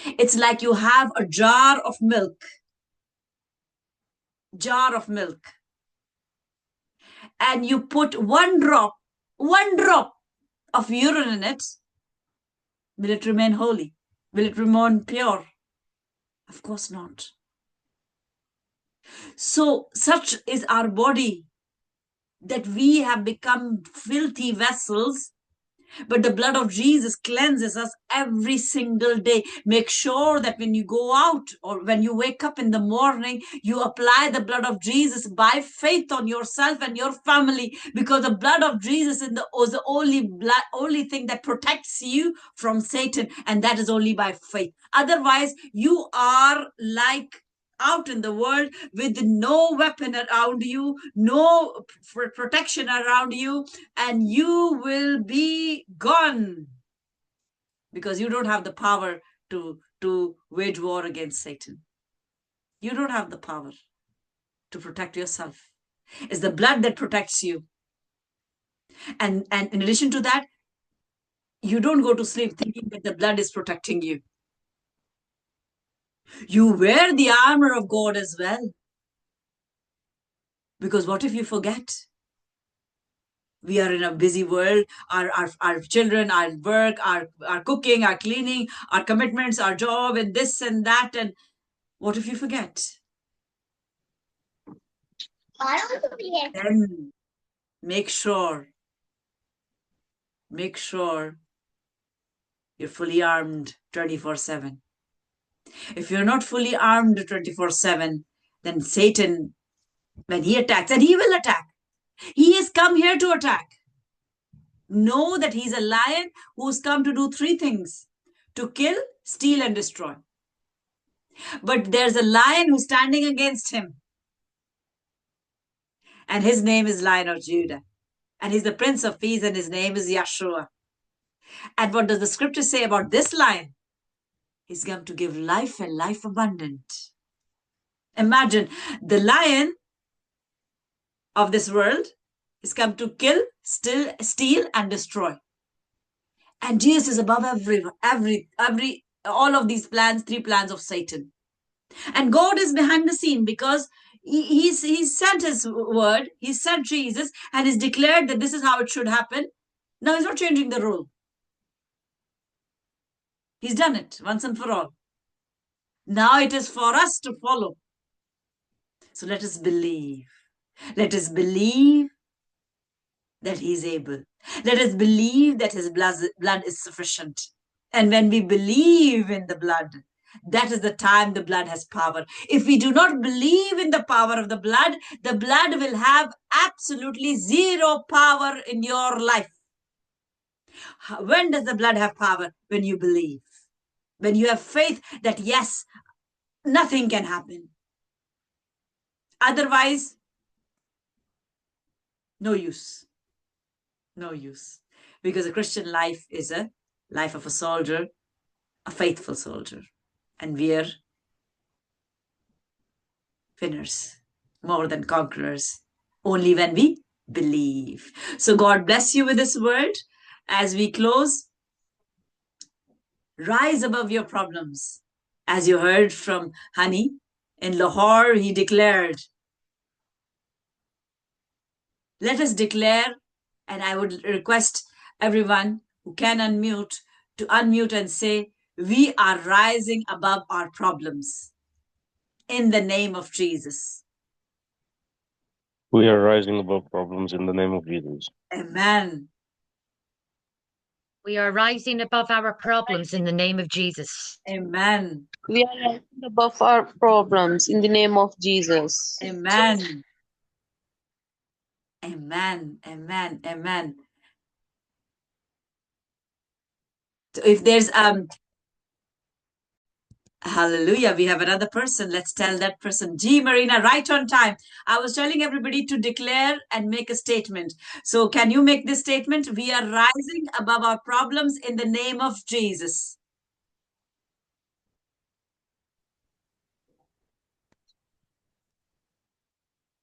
It's like you have a jar of milk, and you put one drop of urine in it. Will it remain holy? Will it remain pure? Of course not. So such is our body, that we have become filthy vessels, but the blood of Jesus cleanses us every single day. Make sure that when you go out or when you wake up in the morning, you apply the blood of Jesus by faith on yourself and your family, because the blood of Jesus is the only thing that protects you from Satan, and that is only by faith. Otherwise, you are like out in the world with no weapon around you, no protection around you, and you will be gone, because you don't have the power to wage war against Satan. You don't have the power to protect yourself. It's the blood that protects you. And in addition to that, you don't go to sleep thinking that the blood is protecting you. You wear the armor of God as well. Because what if you forget? We are in a busy world. Our children, our work, our cooking, our cleaning, our commitments, our job, and this and that. And what if you forget? Then make sure you're fully armed 24/7. If you're not fully armed 24/7, then Satan, when he attacks, and he will attack, he has come here to attack. Know that he's a lion who's come to do three things: to kill, steal, and destroy. But there's a lion who's standing against him. And his name is Lion of Judah. And he's the Prince of Peace, and his name is Yeshua. And what does the scripture say about this lion? He's come to give life and life abundant. Imagine, the lion of this world is come to kill, steal, and destroy. And Jesus is above all of these plans, three plans of Satan. And God is behind the scene, because he sent his word, he sent Jesus, and he's declared that this is how it should happen. Now he's not changing the rule. He's done it once and for all. Now it is for us to follow. So let us believe. Let us believe that he's able. Let us believe that his blood is sufficient. And when we believe in the blood, that is the time the blood has power. If we do not believe in the power of the blood will have absolutely zero power in your life. When does the blood have power? When you believe. When you have faith that yes, nothing can happen. Otherwise, no use. No use. Because a Christian life is a life of a soldier, a faithful soldier. And we are winners, more than conquerors, only when we believe. So God bless you with this word. As we close, Rise above your problems. As you heard from Hani, in Lahore, he declared, let us declare, and I would request everyone who can unmute to unmute and say, we are rising above our problems in the name of Jesus.
We are rising above problems in the name of Jesus.
Amen.
We are rising above our problems in the name of Jesus.
Amen.
We are rising above our problems in the name of Jesus.
Amen. Amen. Amen. Amen. So if there's hallelujah, we have another person. Let's tell that person. G. Marina, right on time. I was telling everybody to declare and make a statement. So can you make this statement? We are rising above our problems in the name of Jesus.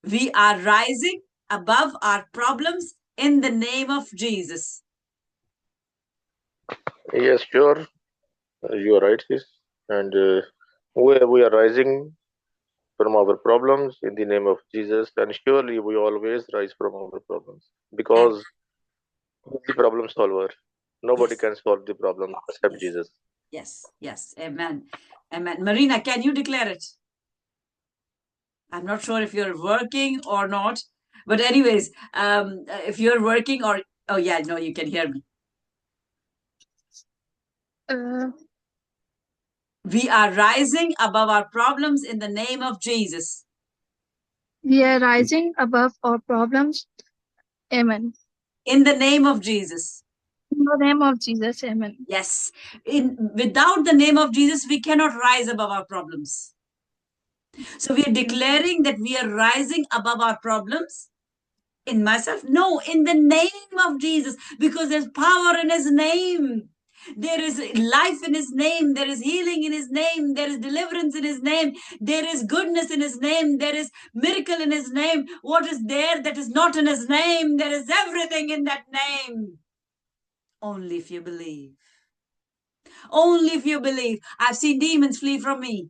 We are rising above our problems in the name of Jesus.
Yes, sure. You are right, sis. And we are rising from our problems in the name of Jesus. And surely we always rise from our problems because He's the problem solver. Nobody
Yes.
can solve the problem except Jesus.
Yes. Yes. Amen. Amen. Marina, can you declare it? I'm not sure if you're working or not. But anyways, if you're working or, oh yeah, no, you can hear me. We are rising above our problems in the name of Jesus.
We are rising above our problems. Amen.
In the name of Jesus.
In the name of Jesus. Amen.
Yes. Without the name of Jesus, we cannot rise above our problems. So we are declaring that we are rising above our problems. In myself? No, in the name of Jesus, because there's power in his name. There is life in his name. There is healing in his name. There is deliverance in his name. There is goodness in his name. There is miracle in his name. What is there that is not in his name? There is everything in that name. Only if you believe. Only if you believe. I've seen demons flee from me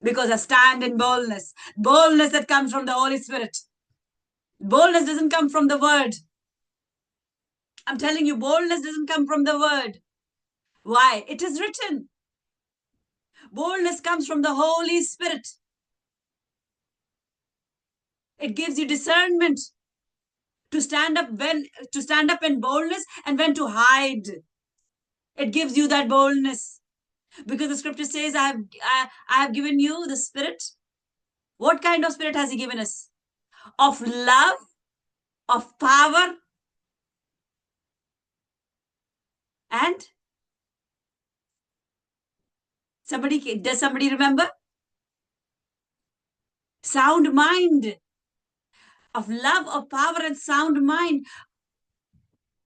because I stand in boldness. Boldness that comes from the Holy Spirit. Boldness doesn't come from the word. I'm telling you, boldness doesn't come from the word. Why? It is written. Boldness comes from the Holy Spirit. It gives you discernment to stand up in boldness and when to hide. It gives you that boldness because the scripture says, I have given you the spirit. What kind of spirit has he given us? Of love, of power, and does somebody remember? Sound mind. Of love, of power, and sound mind.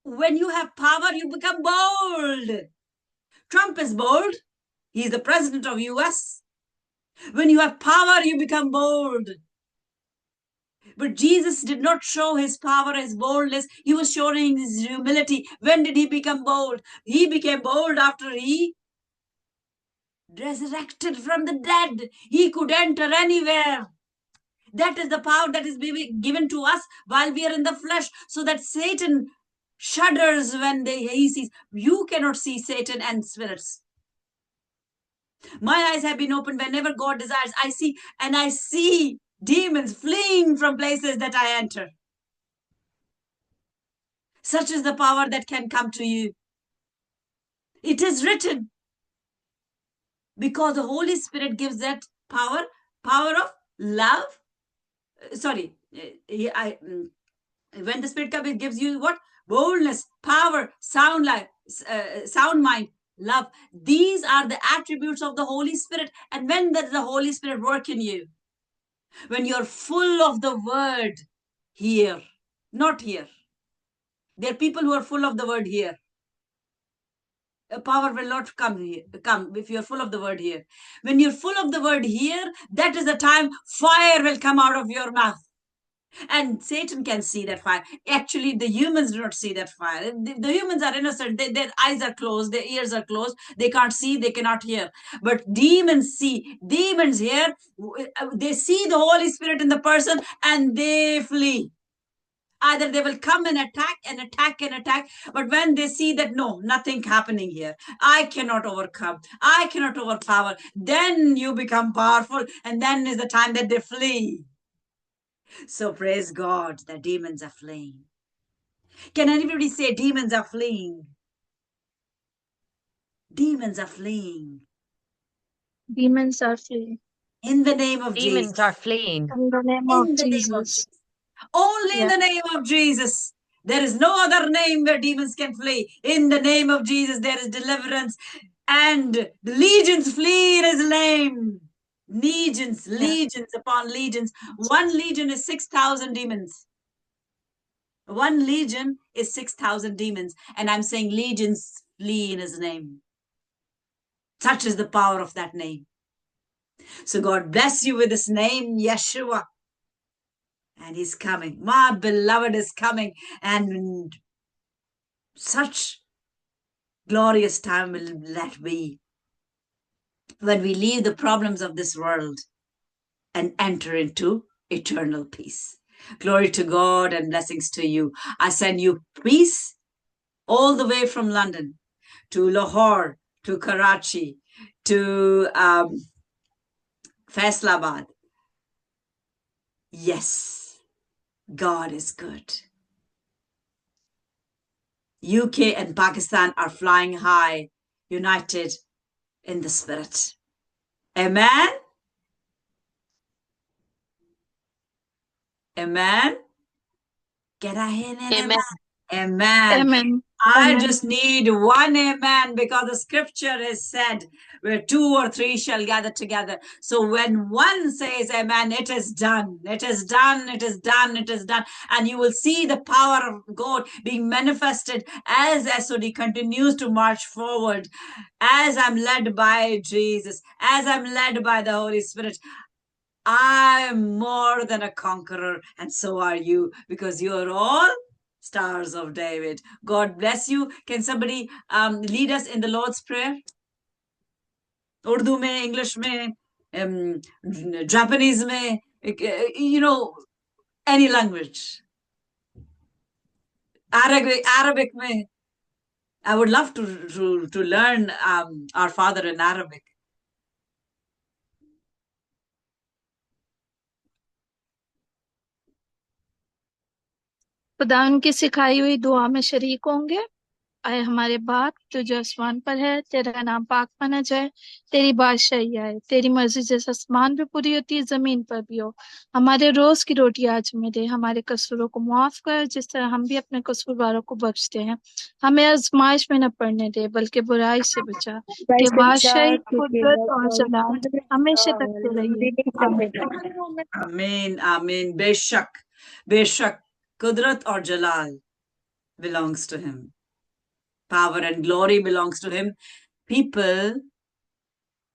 When you have power, you become bold. Trump is bold. He's the president of US. When you have power, you become bold. But Jesus did not show his power, his boldness. He was showing his humility. When did he become bold? He became bold after he resurrected from the dead. He could enter anywhere. That is the power that is given to us while we are in the flesh, so that Satan shudders when he sees. You cannot see Satan and spirits. My eyes have been opened whenever God desires. I see demons fleeing from places that I enter. Such is the power that can come to you. It is written. Because the Holy Spirit gives that power of love. Sorry, when the Spirit comes, it gives you what? Boldness, power, sound mind, love. These are the attributes of the Holy Spirit. And when does the Holy Spirit work in you? When you're full of the word here, not here. There are people who are full of the word here. Power will not come if you're full of the word here. When you're full of the word here, that is the time fire will come out of your mouth. And Satan can see that fire. Actually, the humans do not see that fire. The humans are innocent. Their eyes are closed, their ears are closed. They can't see, they cannot hear. But demons see, demons hear. They see the Holy Spirit in the person and they flee. Either they will come and attack and attack and attack. But when they see that, no, nothing happening here, I cannot overcome, I cannot overpower, then you become powerful. And then is the time that they flee. So praise God, the demons are fleeing. Can anybody say demons are fleeing? Demons are fleeing.
Demons are fleeing.
In the name of
Demons
Jesus.
are fleeing.
In the name
In
of
the name of
Jesus.
Jesus. Only in
Yeah.
the name of Jesus. There is no other name where demons can flee. In the name of Jesus, there is deliverance. And the legions flee in his name. Legions,
Yeah.
legions upon legions. One legion is 6,000 demons. One legion is 6,000 demons. And I'm saying legions flee in his name. Such is the power of that name. So God bless you with this name, Yeshua. And he's coming. My beloved is coming. And such glorious time will that be when we leave the problems of this world and enter into eternal peace. Glory to God and blessings to you. I send you peace all the way from London to Lahore, to Karachi, to Faisalabad. Yes, God is good. UK and Pakistan are flying high, united in the spirit. Amen. Amen. Can I hear an amen?
Amen.
Amen.
Amen.
I
Amen.
just need one amen because the scripture has said where two or three shall gather together. So when one says amen, it is done. It is done. It is done. It is done. And you will see the power of God being manifested as SOD continues to march forward, as I'm led by Jesus, as I'm led by the Holy Spirit. I am more than a conqueror, and so are you, because you are all stars of David. God bless you. Can somebody lead us in the Lord's Prayer? Urdu mein, English mein, Japanese mein, any language. Arabic mein. I would love to learn our Father in Arabic.
खुदा उनकी सिखाई हुई दुआ में शरीक होंगे। आए हमारे बाप जो आसमान पर है, तेरा नाम पाक माना जाए, तेरी बादशाही आए, तेरी मर्जी जैसे आसमान पे पूरी होती है जमीन पर भी हो। हमारे रोज की रोटी आज हमें दे, हमारे कसूरों को माफ कर जिस तरह हम भी अपने कसूरवारों को बख्शते हैं। हमें आजमाइश में न पड़ने दे बल्कि बुराई से बचा, कि बादशाही, कुदरत और जलाल हमेशा तक रहिए। आमीन।
Amen, amen. Beshak, Kudrat or Jalal belongs to him. Power and glory belongs to him. People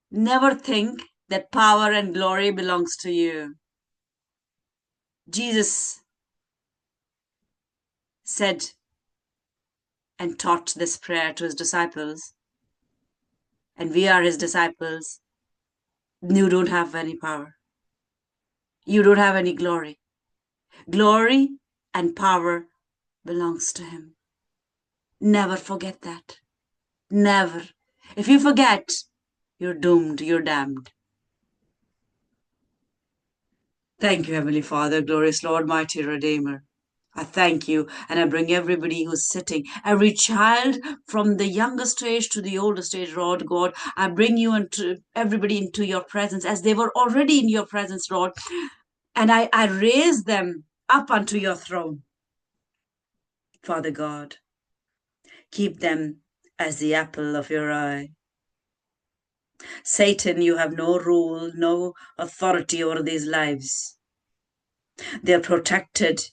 never think that power and glory belongs to you. Jesus said and taught this prayer to his disciples, and we are his disciples. You don't have any power. You don't have any glory. Glory and power belongs to him. Never forget that. Never. If you forget, you're doomed, you're damned. Thank you, Heavenly Father, glorious Lord, mighty Redeemer. I thank you, and I bring everybody who's sitting, every child from the youngest age to the oldest age, Lord God. I bring you into everybody into your presence as they were already in your presence, Lord. And I raise them up unto your throne. Father God, keep them as the apple of your eye. Satan, you have no rule, no authority over these lives. They're protected.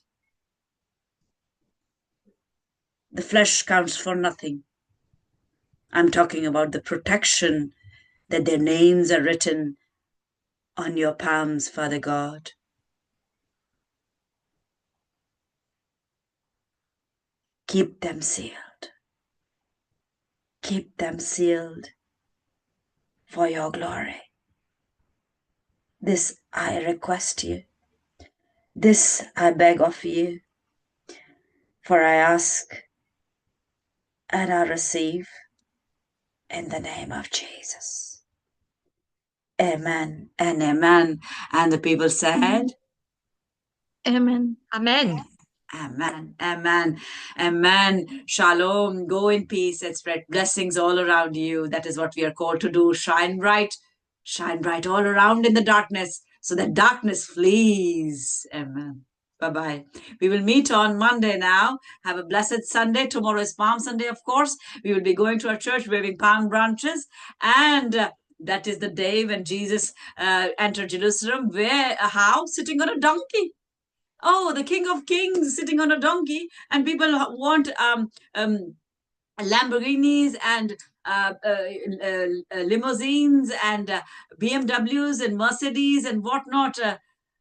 The flesh counts for nothing. I'm talking about the protection that their names are written on your palms, Father God. Keep them sealed. Keep them sealed for your glory. This I request you. This I beg of you. For I ask and I receive in the name of Jesus. Amen and amen. And the people said,
Amen.
Amen.
Amen, amen, amen. Shalom. Go in peace and spread blessings all around you. That is what we are called to do. Shine bright all around in the darkness so that darkness flees. Amen. Bye-bye. We will meet on Monday now. Have a blessed Sunday. Tomorrow is Palm Sunday, of course. We will be going to our church waving palm branches. And that is the day when Jesus entered Jerusalem. Where? How? Sitting on a donkey. Oh, the King of Kings sitting on a donkey, and people want Lamborghinis and limousines and BMWs and Mercedes and whatnot.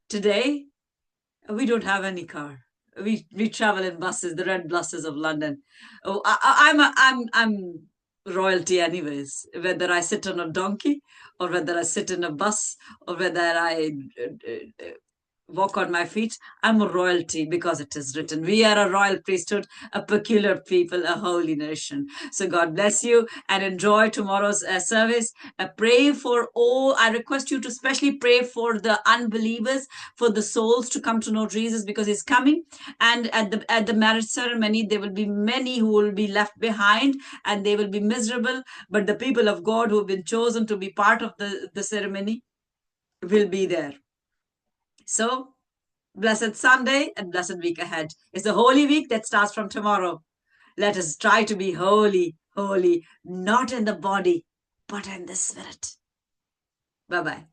Today, we don't have any car. We travel in buses, the red buses of London. Oh, I'm royalty anyways. Whether I sit on a donkey or whether I sit in a bus or whether I walk on my feet, I'm a royalty because it is written. We are a royal priesthood, a peculiar people, a holy nation. So God bless you and enjoy tomorrow's service. Pray for all. I request you to especially pray for the unbelievers, for the souls to come to know Jesus because he's coming. And at the marriage ceremony, there will be many who will be left behind and they will be miserable. But the people of God who have been chosen to be part of the ceremony will be there. So, blessed Sunday and blessed week ahead. It's a holy week that starts from tomorrow. Let us try to be holy, holy, not in the body, but in the spirit. Bye-bye.